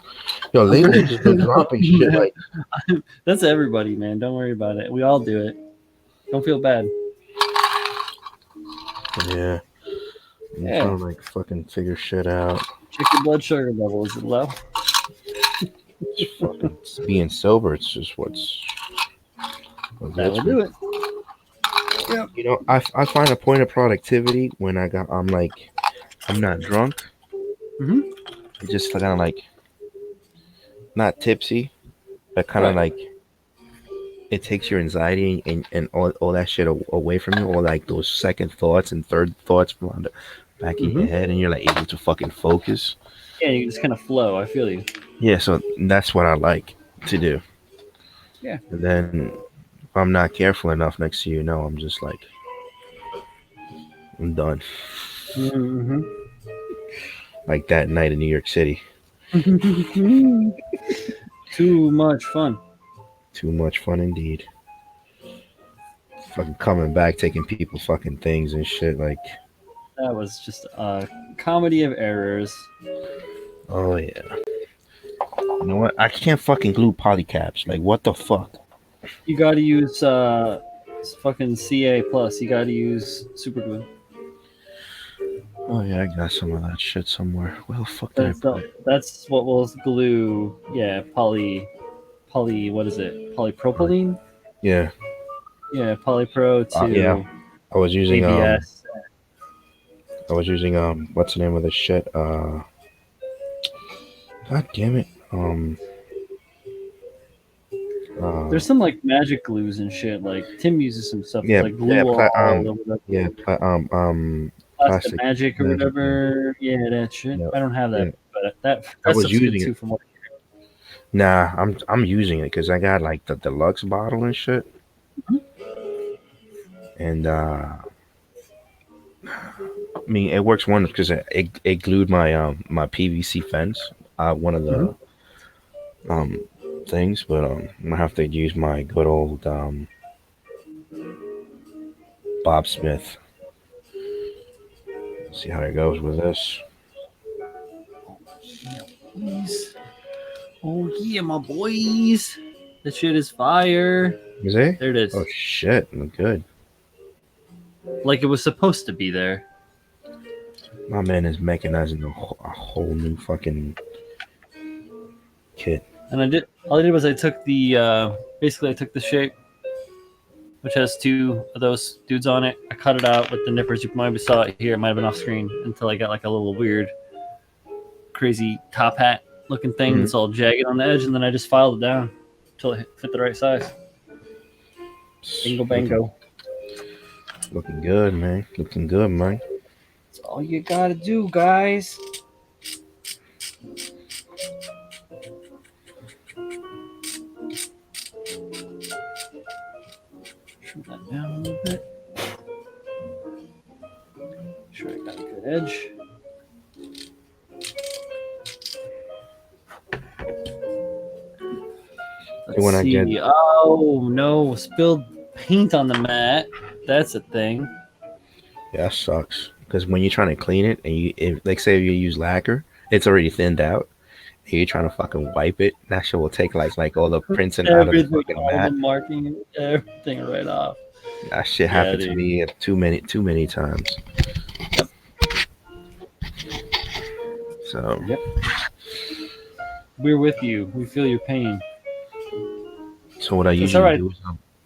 Yo, lately just been dropping shit like. That's everybody, man. Don't worry about it. We all do it. Don't feel bad. Yeah. I'm Yeah. trying to like fucking figure shit out. Check your blood sugar level. Is it low? It's fucking being sober. It's just what That gets will me. do it. Yep. You know, I find a point of productivity when I'm like I'm not drunk. Mm-hmm. It's just kind of like not tipsy, but kind of Right. like it takes your anxiety and all that shit away from you, all like those second thoughts and third thoughts from on the back of your Mm-hmm. head, and you're like able to fucking focus. Yeah, you just kind of flow. I feel you. Yeah, so that's what I like to do. Yeah. And then if I'm not careful enough, next to you know, I'm just like I'm done. Mm-hmm. Like that night in New York City. Too much fun. Too much fun indeed. Fucking coming back, taking people fucking things and shit. Like, That was just a comedy of errors. oh yeah. You know what? I can't fucking glue polycaps. Like, what the fuck? You got to use fucking CA plus. You got to use super glue. Oh yeah, I got some of that shit somewhere. Where the fuck did I put it? That's what will glue. Yeah, poly. What is it? Polypropylene. Yeah, Yeah, polypro yeah. to I was using ABS. what's the name of this shit? God damn it. There's some like magic glues and shit. Like Tim uses some stuff Yeah, like yeah, glue all or whatever. yeah, Plastic plastic magic or magic. Yeah, whatever. Yeah, that shit. yeah, I don't have yeah. that, but that I was stuff's good using too. it. From what Nah, I'm using it because I got like the deluxe bottle and shit, and I mean, it works wonders because it glued my PVC fence. One of Mhm. the um things, but I'm gonna have to use my good old Bob Smith. See how it goes with this. Boys. Oh yeah, my boys. That shit is fire. Is it? There it is. Oh shit! Good. Like it was supposed to be there. My man is mechanizing a whole new fucking kit. And all I did was I took the basically I took the shape, which has two of those dudes on it. I cut it out with the nippers. You might have saw it here. It might have been off screen until I got like a little weird, crazy top hat looking thing that's all jagged on the edge, and then I just filed it down until it fit the right size. Bingo bango. Looking good, man. Looking good, man. That's all you gotta do, guys. Trim that down a little bit. Make sure I got a good edge. When Let's I get see. Oh no, spilled paint on the mat. That's a thing. yeah, that sucks. Because when you're trying to clean it and like say you use lacquer, it's already thinned out. And you're trying to fucking wipe it. That shit will take like all the printing out of the Everything, fucking all the mat. marking, everything right off. That shit Yeah, happened to dude. me too many times. Yep. So Yep. We're with you. We feel your pain. so what I It's usually all right. do is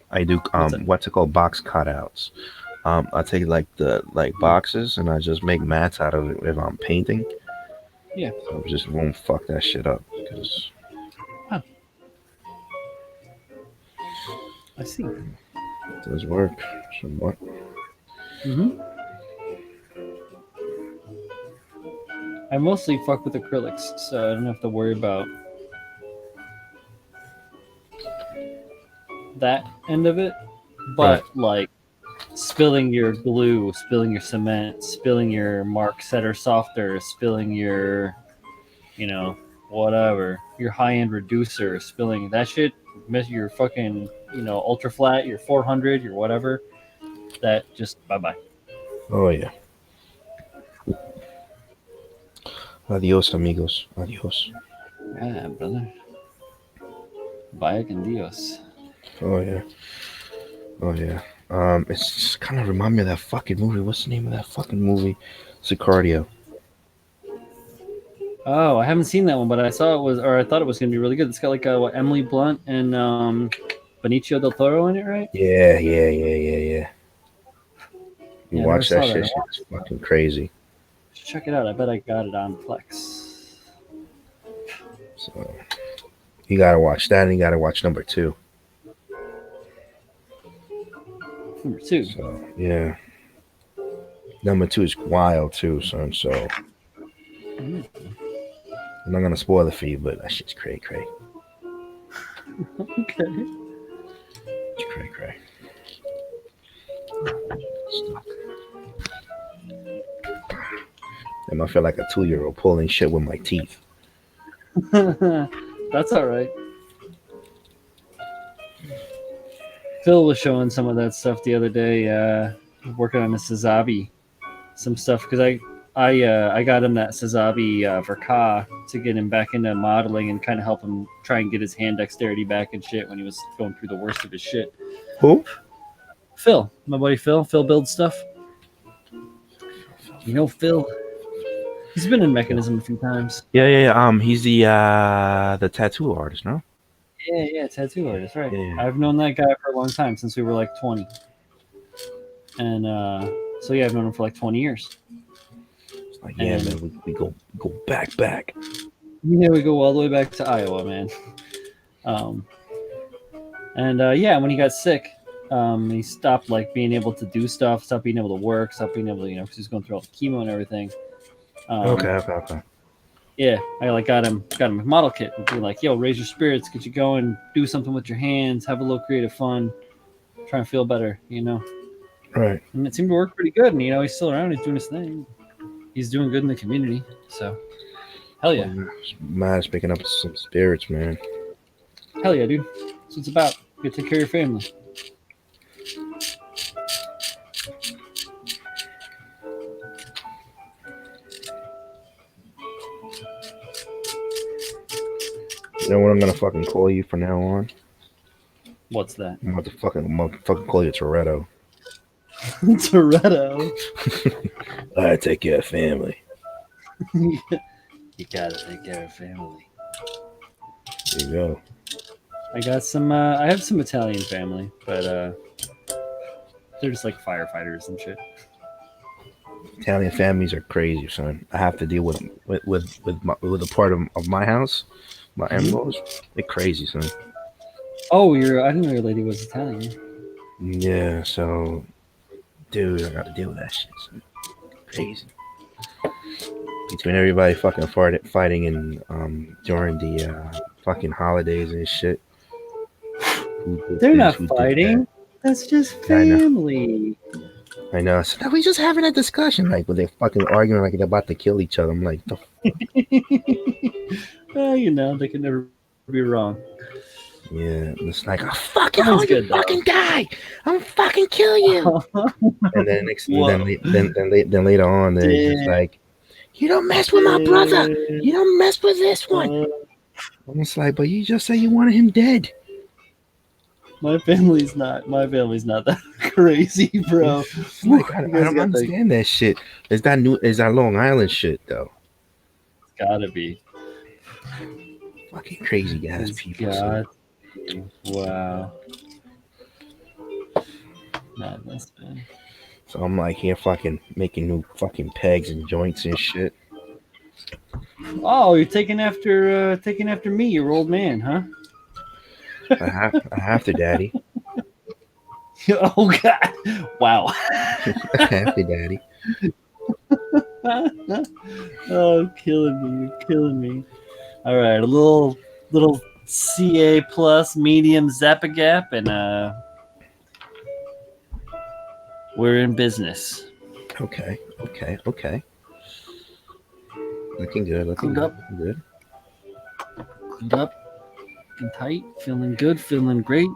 I do what's it called, box cutouts. I take like the boxes and I just make mats out of it if I'm painting. Yeah. So I just won't fuck that shit up because Huh. I see. it does work somewhat. Mm-hmm. I mostly fuck with acrylics, so I don't have to worry about that end of it. Right. But like spilling your glue, spilling your cement, spilling your mark setter softer, spilling your, whatever, your high end reducer, spilling that shit your fucking ultra flat, your 400, your whatever. That just bye bye. Oh yeah. Adios, amigos. Adios. Yeah, brother. Vaya con Dios. Oh yeah. Oh yeah. It's kind of remind me of that fucking movie. What's the name of that fucking movie? Sicario. Oh, I haven't seen that one, but I saw it was, or I thought it was going to be really good. It's got like what, Emily Blunt and Benicio del Toro in it, right? Yeah, yeah, yeah, yeah, yeah. You Yeah, I never watch that saw that. shit. Shit's fucking crazy. Check it out. I bet I got it on Plex. So you gotta watch that, and you gotta watch number 2. Number 2. So yeah, number 2 is wild too, son. So I'm not gonna spoil it for you, but that shit's cray cray. Okay. It's cray cray. And I feel like a 2-year-old pulling shit with my teeth. That's all right. Phil was showing some of that stuff the other day, working on a Sazabi, some stuff because I got him that Sazabi Verka to get him back into modeling and kind of help him try and get his hand dexterity back and shit when he was going through the worst of his shit. Who? Phil, my buddy Phil. Phil builds stuff. You know Phil. He's been in Mechanism a few times. Yeah. He's the tattoo artist, no? Yeah, tattoo artist, right? Yeah. I've known that guy for a long time since we were like 20, and so yeah, I've known him for like 20 years. It's like, yeah, man, we go back. Yeah, we go all the way back to Iowa, man. Yeah, when he got sick, he stopped like being able to do stuff, stopped being able to work, stopped being able to, because he's going through all the chemo and everything. Okay. Yeah, I like got him a model kit and be like, yo, raise your spirits, get you going, do something with your hands, have a little creative fun, try and feel better, Right. And it seemed to work pretty good. And he's still around, he's doing his thing, he's doing good in the community. So, hell yeah, Man's picking up some spirits, man. hell yeah, dude. That's what it's about. You take care of your family. You know what I'm gonna fucking call you from now on? What's that? I'm about to fucking call you Toretto. Toretto. I take care of family. You gotta take care of family. There you go. I got some. I have some Italian family, but they're just like firefighters and shit. Italian families are crazy, son. I have to deal with a part of my house, my in-laws. They're crazy, son. Oh, I didn't know your lady was Italian. Yeah, so, dude, I gotta deal with that shit, son. Crazy. Between everybody fucking fighting and during the fucking holidays and shit. They're not fighting. That's just family. I know. So now we just having a discussion, like, where they're fucking arguing like they're about to kill each other. I'm like, well, they can never be wrong. Yeah, it's like, I'll fucking hold you, fucking die. I'm fucking kill you. And then then later on, they're just like, you don't mess with my brother. You don't mess with this one. I'm just like, but you just say you wanted him dead. My family's not that crazy, bro. Like, I don't understand that shit. Is that Long Island shit though? It's gotta be. Fucking crazy ass people. Wow. Madness, man. So I'm like here fucking making new fucking pegs and joints and shit. Oh, you're taking after me, your old man, huh? I have to, Daddy. Oh God! Wow. I have to, Daddy. Oh, you're killing me. All right, a little CA plus medium Zappa-Gap, and we're in business. Okay. Looking good. Cleaned up. fucking tight, feeling good, feeling great.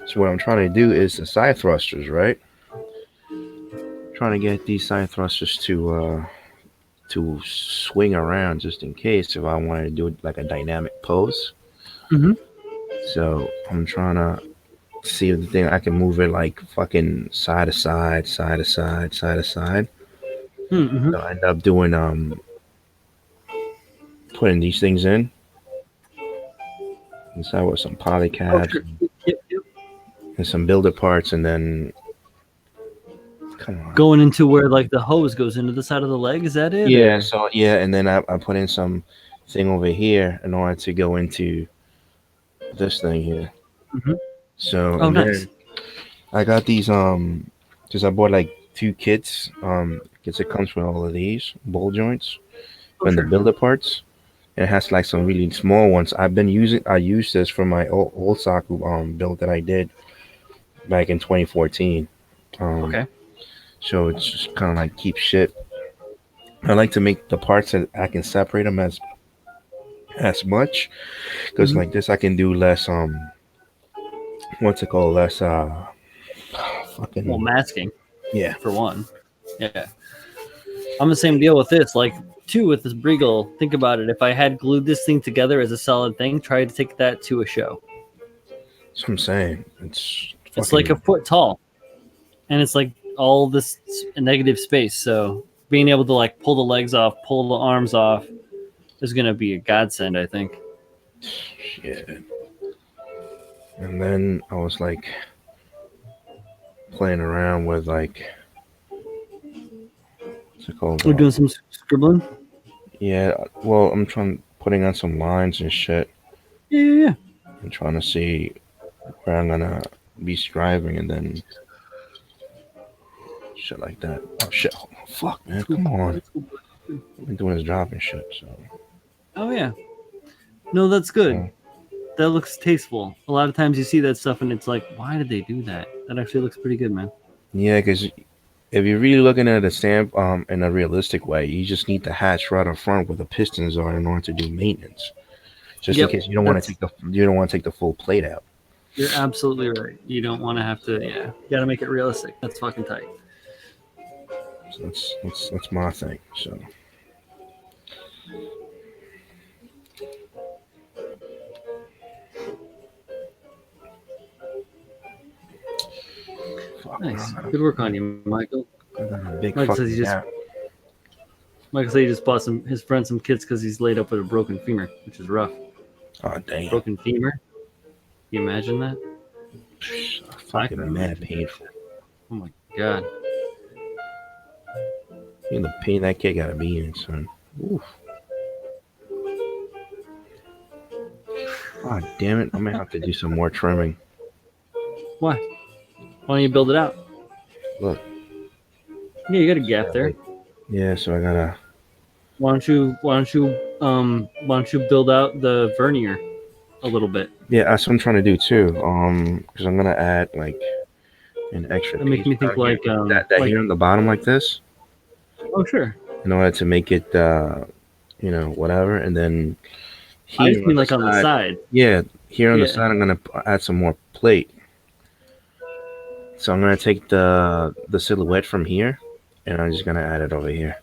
So what I'm trying to do is the side thrusters, right? Trying to get these side thrusters to swing around just in case if I wanted to do it like a dynamic pose. Mm-hmm. So I'm trying to see if the thing I can move it like fucking side to side, side to side, side to side. Mm-hmm. So I end up doing putting these things in inside with some Oh, polycabs sure. Yep. and some builder parts, and then come on. Going into where like the hose goes into the side of the leg. Is that it? Yeah, Or? so yeah, and then I put in some thing over here in order to go into this thing here. Mm-hmm. So Oh, and nice. then I got these because I bought like two kits because it comes with all of these ball joints Oh, and the sure. builder parts. It has like some really small ones. I used this for my old soccer build that I did back in 2014. Um, Okay. so it's just kind of like keep shit. I like to make the parts that I can separate them as much because Mm-hmm. like this I can do less what's it called, less Well, fucking masking yeah. for one. Yeah. I'm the same deal with this. Like, two, with this Briegel, think about it. If I had glued this thing together as a solid thing, try to take that to a show. That's what I'm saying. It's It's like a fucking foot tall, and it's like all this negative space. So being able to like pull the legs off, pull the arms off, is gonna be a godsend, I think. shit. And then I was like playing around with like what's it called? We're doing some scribbling. Yeah, well, I'm trying putting on some lines and shit Yeah. and trying to see where I'm gonna be striving and then shit like that. Oh shit! Oh, fuck, man, It's cool. come on! It's cool. I've been doing this job and shit. So Oh yeah. No, that's good. uh, That looks tasteful. A lot of times you see that stuff and it's like, why did they do that? That actually looks pretty good, man. yeah, because if you're really looking at a stamp in a realistic way, you just need the hatch right up front where the pistons are in order to do maintenance. Just in Yep. case you don't want to take the full plate out. You're absolutely right. You don't want to have to. Yeah. You got to make it realistic. That's fucking tight. So that's my thing. So. Fuck, Nice. man, Good work on you, Michael. I got a big Michael says fucking he just. gap. Michael said he just bought his friend some kits because he's laid up with a broken femur, which is rough. Oh damn. Broken femur. Can you imagine that? Fucking mad painful. Oh my god. You know the pain that kid gotta be in, son. Oof. God damn it! I'm gonna have to do some more trimming. Why? Why don't you build it out? Look. Yeah, you got a gap there. Yeah, so I gotta. Why don't you build out the vernier a little bit? Yeah, that's what I'm trying to do too. Because I'm gonna add like an extra. That makes me think down here. like that like, here on the bottom like this, oh sure. in order to make it whatever, and then I here just mean like on the side. Yeah, here on the Yeah. side, I'm gonna add some more plate. So I'm gonna take the silhouette from here, and I'm just gonna add it over here.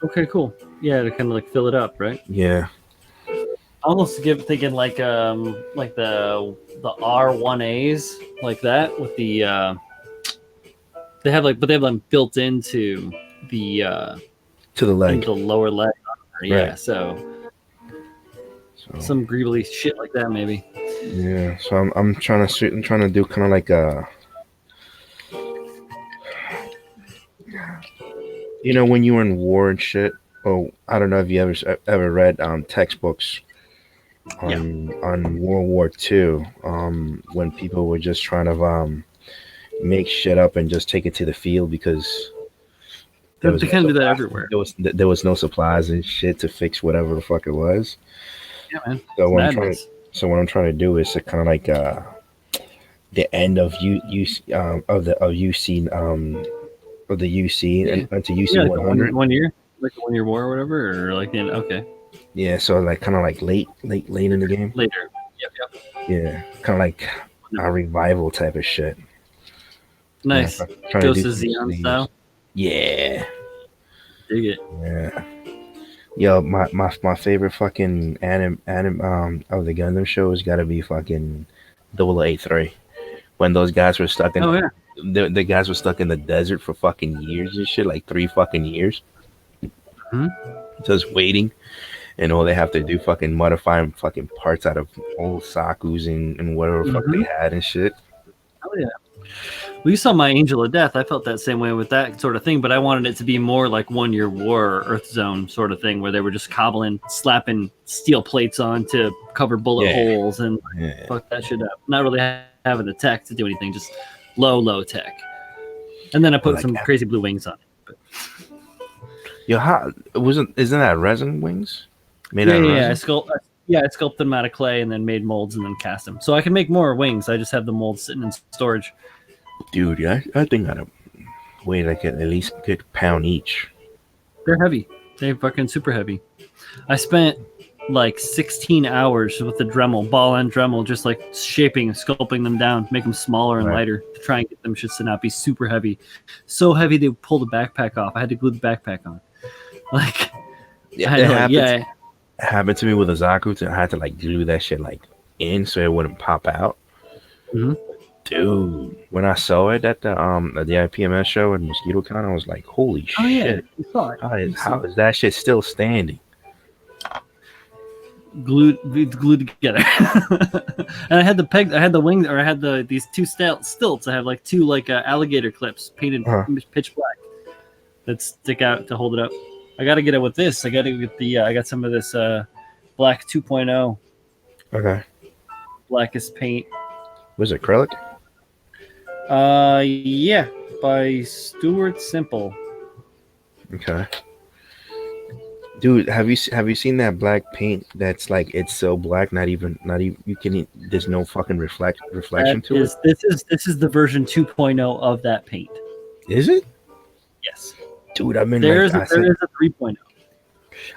Okay, cool. Yeah, to kind of like fill it up, right? Yeah. Almost thinking like the R1As like that with the they have them built into the To the leg. into the lower leg. Yeah, Right. so So, some greebly shit like that maybe. yeah. So I'm trying to do kind of like a. You know when you were in war and shit. Oh, I don't know if you ever read textbooks on World War II. When people were just trying to make shit up and just take it to the field because They kind of do that everywhere. There was no supplies and shit to fix whatever the fuck it was. Yeah, man. So So what I'm trying to do is to kind of like the end of of UC of the UC Yeah. and to UC Yeah, like a 100. 1 year, like a 1 year war or whatever, or like in okay Yeah, so like kind of like late in the game. later. Yep, yep. Yeah, kind of like a revival type of shit. Yeah, Nice. trying to do Ghost of some Xeon sleeves. style. Yeah, Dig it. yeah. Yo, my favorite fucking of the Gundam show has got to be fucking 008-3. When those guys were stuck in Oh yeah. the guys were stuck in the desert for fucking years and shit, like 3 fucking years, Hmm. just waiting, and all they have to do fucking modify fucking parts out of old Sakus and whatever the fuck Hmm. they had and shit. Oh yeah. Well, you saw my Angel of Death. I felt that same way with that sort of thing, but I wanted it to be more like 1 year war, Earth Zone sort of thing, where they were just cobbling, slapping steel plates on to cover bullet Yeah. holes and Yeah. fuck that shit up. Not really having the tech to do anything, just low tech. And then I put Like, some crazy blue wings on it. But yo, how isn't that resin wings? Made yeah, out of yeah, resin? I sculpted them out of clay and then made molds and then cast them. So I can make more wings. I just have the molds sitting in storage. Dude, yeah, I think I'd weigh like at least a good pound each. They're heavy. They're fucking super heavy. I spent like 16 hours with the Dremel, ball and Dremel, just like shaping and sculpting them down, make them smaller and Right. lighter to try and get them shits to not be super heavy. So heavy they pulled the backpack off. I had to glue the backpack on. Like, Yeah, I had to, it happened to me with a Zaku. I had to like glue that shit like in so it wouldn't pop out. Mhm. Dude, when I saw it at the IPMS show at Mosquito Con, I was like, "Holy Oh yeah, shit! you saw it. How is that shit still standing?" Glued together. And I had the wing, or I had these two stilts. I have like two alligator clips painted pitch black that stick out to hold it up. I got to get it with this. I got to get I got some of this black 2.0 Okay, blackest paint. was it acrylic? Yeah, by Stuart Simple. Okay. Dude, have you seen that black paint that's like it's so black not even you can there's no fucking reflection to it? This is the version 2.0 of that paint. Is it? Yes. Dude, I mean There like is a 3.0.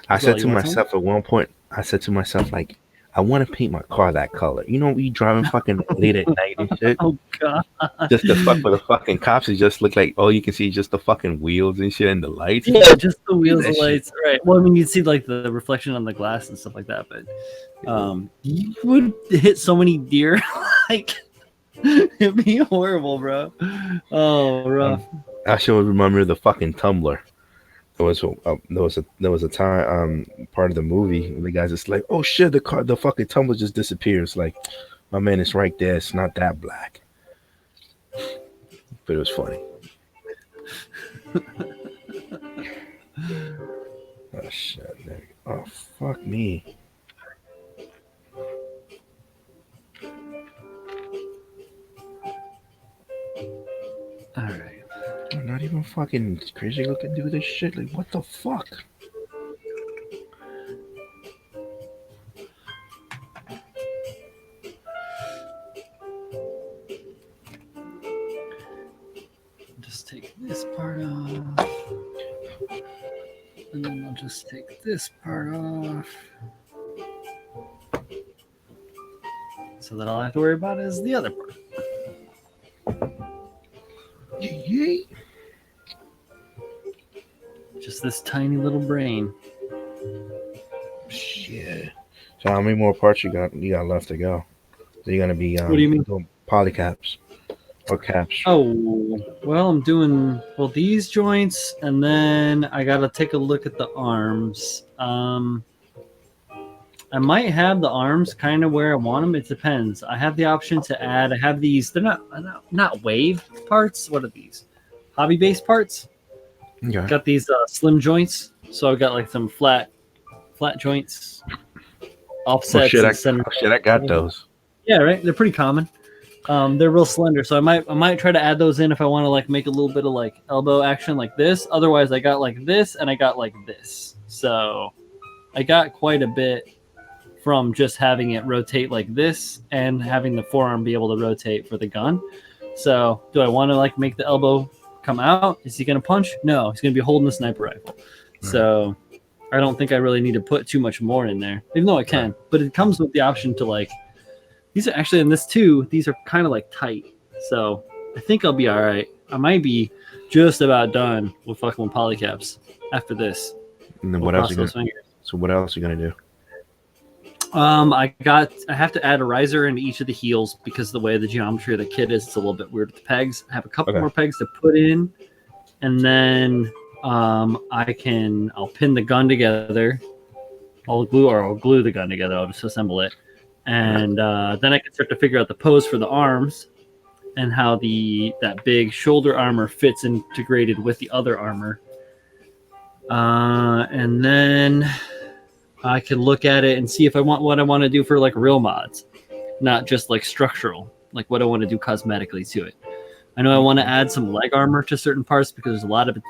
I said you to want myself at one point, I said to myself like I want to paint my car that color. You know, we driving fucking late at night and shit. Oh god. Just the fuck with the fucking cops, it just look like all you can see is just the fucking wheels and shit and the lights. Yeah, just the wheels That and shit. lights. Right. Well, I mean, you'd see like the reflection on the glass and stuff like that, but you would hit so many deer. Like, it'd be horrible, bro. Oh, rough. I should remember the fucking tumbler. There was a time part of the movie where the guys just like, oh shit, the fucking tumbler just disappears. Like, my man, it's right there. It's not that black, but it was funny. Oh shit! There we go. Oh fuck me. All right. I'm not even fucking crazy looking do this shit. Like, what the fuck? Just take this part off. And then I'll just take this part off. So that all I have to worry about is the other part. Yay! Just this tiny little brain. Shit. So how many more parts you got left to go? So you're gonna be What do you mean? doing polycaps or caps? Oh, well, I'm doing these joints, and then I gotta take a look at the arms. I might have the arms kind of where I want them. It depends. I have the option to add. I have these. They're not wave parts. What are these? Hobby base parts. Okay. Got these slim joints. So I've got like some flat joints, offsets. I got those. Yeah, right. They're pretty common. They're real slender, so I might try to add those in if I want to like make a little bit of like elbow action like this. Otherwise, I got like this and I got like this. So I got quite a bit from just having it rotate like this and having the forearm be able to rotate for the gun. So do I want to like make the elbow come out? Is he going to punch? No, he's going to be holding the sniper rifle. So I don't think I really need to put too much more in there, even though I can. But it comes with the option to like, these are actually in this too, these are kind of like tight. So I think I'll be all right. I might be just about done with fucking polycaps after this. And then what else? So what else are you gonna do? I have to add a riser into each of the heels because the way the geometry of the kit is, it's a little bit weird with the pegs. I have a couple more pegs to put in, and then I'll pin the gun together. I'll glue the gun together. I'll just assemble it, and then I can start to figure out the pose for the arms and how that big shoulder armor fits integrated with the other armor. And then I can look at it and see if I want what I want to do for like real mods, not just like structural, like what I want to do cosmetically to it. I know I want to add some leg armor to certain parts because there's a lot of it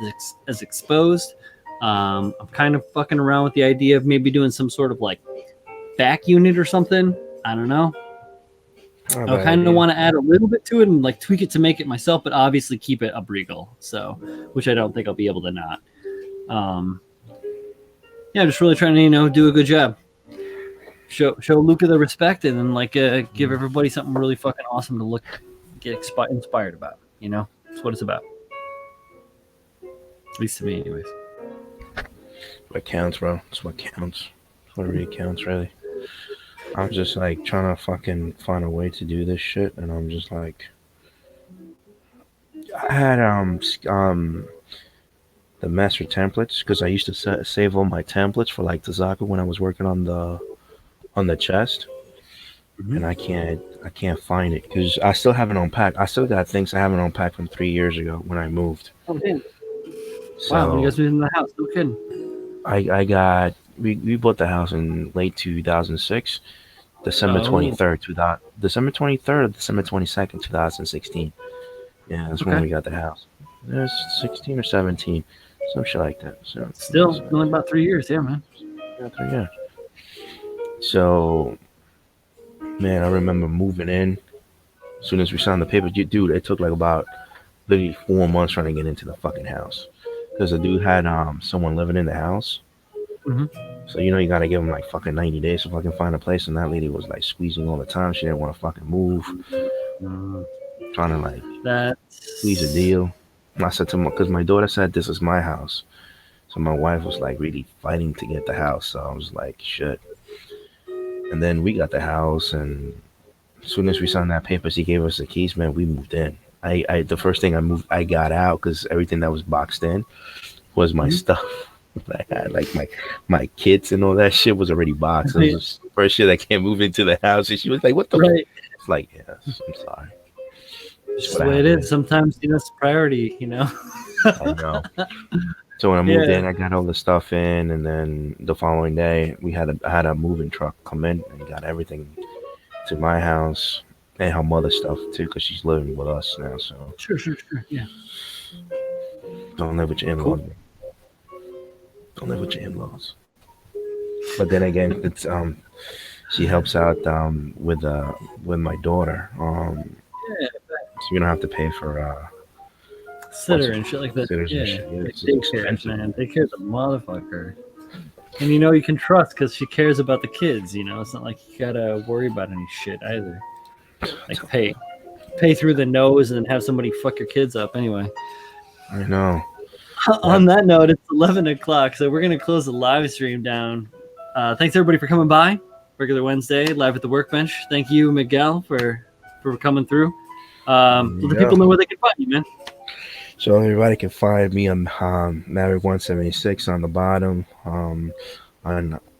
that's exposed. I'm kind of fucking around with the idea of maybe doing some sort of like back unit or something. I don't know. I kind of want to add a little bit to it and like tweak it to make it myself, but obviously keep it up regal. So, which I don't think I'll be able to not. Yeah, I'm just really trying to, do a good job. Show Luca the respect and then like give everybody something really fucking awesome to get inspired about. That's what it's about. At least to me, anyways. What counts, bro? That's what counts. That's what really counts, really. I'm just like trying to fucking find a way to do this shit, and I'm just like, I had the master templates because I used to save all my templates for like the Zaka when I was working on the chest, and I can't find it because I still haven't unpacked. I still got things I haven't unpacked from 3 years ago when I moved. Oh damn! So, wow, when you guys moved in the house, no kidding. We bought the house in late 2006, December 23rd, December 23rd or December 22nd, 2016. Yeah, that's when we got the house. It was 16 or 17, some shit like that. So still only about 3 years, yeah, man. Yeah, 3 years. So, man, I remember moving in. As soon as we signed the paper, dude, it took like about literally 4 months trying to get into the fucking house because the dude had someone living in the house. So you gotta give him like fucking 90 days to fucking find a place, and that lady was like squeezing all the time. She didn't want to fucking move, trying to like squeeze a deal. And I said to him, because my daughter said this is my house, so my wife was like really fighting to get the house. So I was like, shit. And then we got the house, and as soon as we signed that papers, he gave us the keys. Man, we moved in. The first thing I got out because everything that was boxed in was my stuff. I had like my kids and all that shit was already boxed. It was the first shit I can't move into the house, and she was like, "What the?" Right. It's like, yes, I'm sorry. Just the way it is. Sometimes it's priority, I know. So when I moved in, I got all the stuff in, and then the following day, I had a moving truck come in and got everything to my house and her mother's stuff too, because she's living with us now. So sure, yeah. Don't live with your in-laws. Cool. Don't live with your in-laws. But then again, it's she helps out with my daughter. So you don't have to pay for sitter and shit like that. Yeah, daycare, man. Daycare's a motherfucker. And you can trust because she cares about the kids. It's not like you gotta worry about any shit either. Like pay through the nose and then have somebody fuck your kids up anyway. I know. On that note, it's 11 o'clock, so we're going to close the live stream down. Thanks, everybody, for coming by. Regular Wednesday, live at the Workbench. Thank you, Miguel, for coming through. Let the people know where they can find you, man. So everybody can find me on Maverik 176 on the bottom, on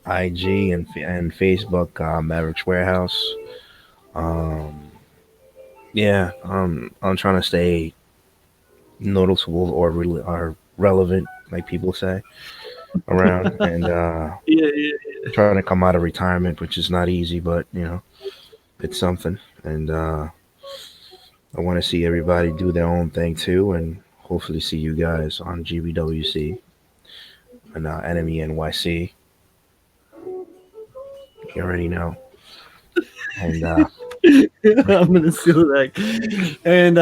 IG and Facebook, Maverik's Warehouse. I'm trying to stay noticeable or relevant, like people say, around, and trying to come out of retirement, which is not easy, but it's something. And I want to see everybody do their own thing too, and hopefully see you guys on GBWC and Enemy NYC. You already know. And I'm gonna steal that, and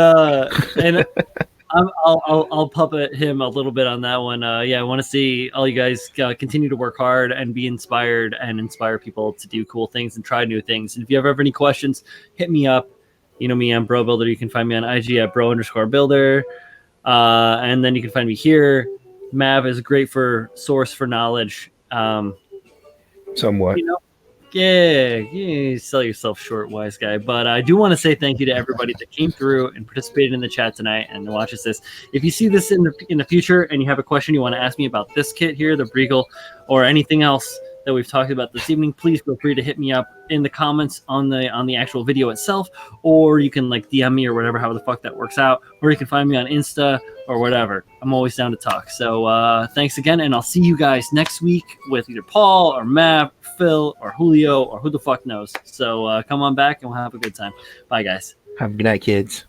I'll puppet him a little bit on that one. Yeah, I want to see all you guys continue to work hard and be inspired and inspire people to do cool things and try new things. And if you ever have any questions, hit me up. You know me, I'm Bro Builder. You can find me on IG at bro_builder. And then you can find me here. Mav is great for source for knowledge. somewhat. You know, yeah, you sell yourself short, wise guy. But I do want to say thank you to everybody that came through and participated in the chat tonight and watches this. If you see this in the future and you have a question you want to ask me about this kit here, the Briegel, or anything else that we've talked about this evening, please feel free to hit me up in the comments on the actual video itself, or you can like DM me or whatever, how the fuck that works out, or you can find me on Insta or whatever. I'm always down to talk. So thanks again, and I'll see you guys next week with either Paul or Matt, Phil or Julio or who the fuck knows. So come on back and we'll have a good time. Bye, guys. Have a good night, kids.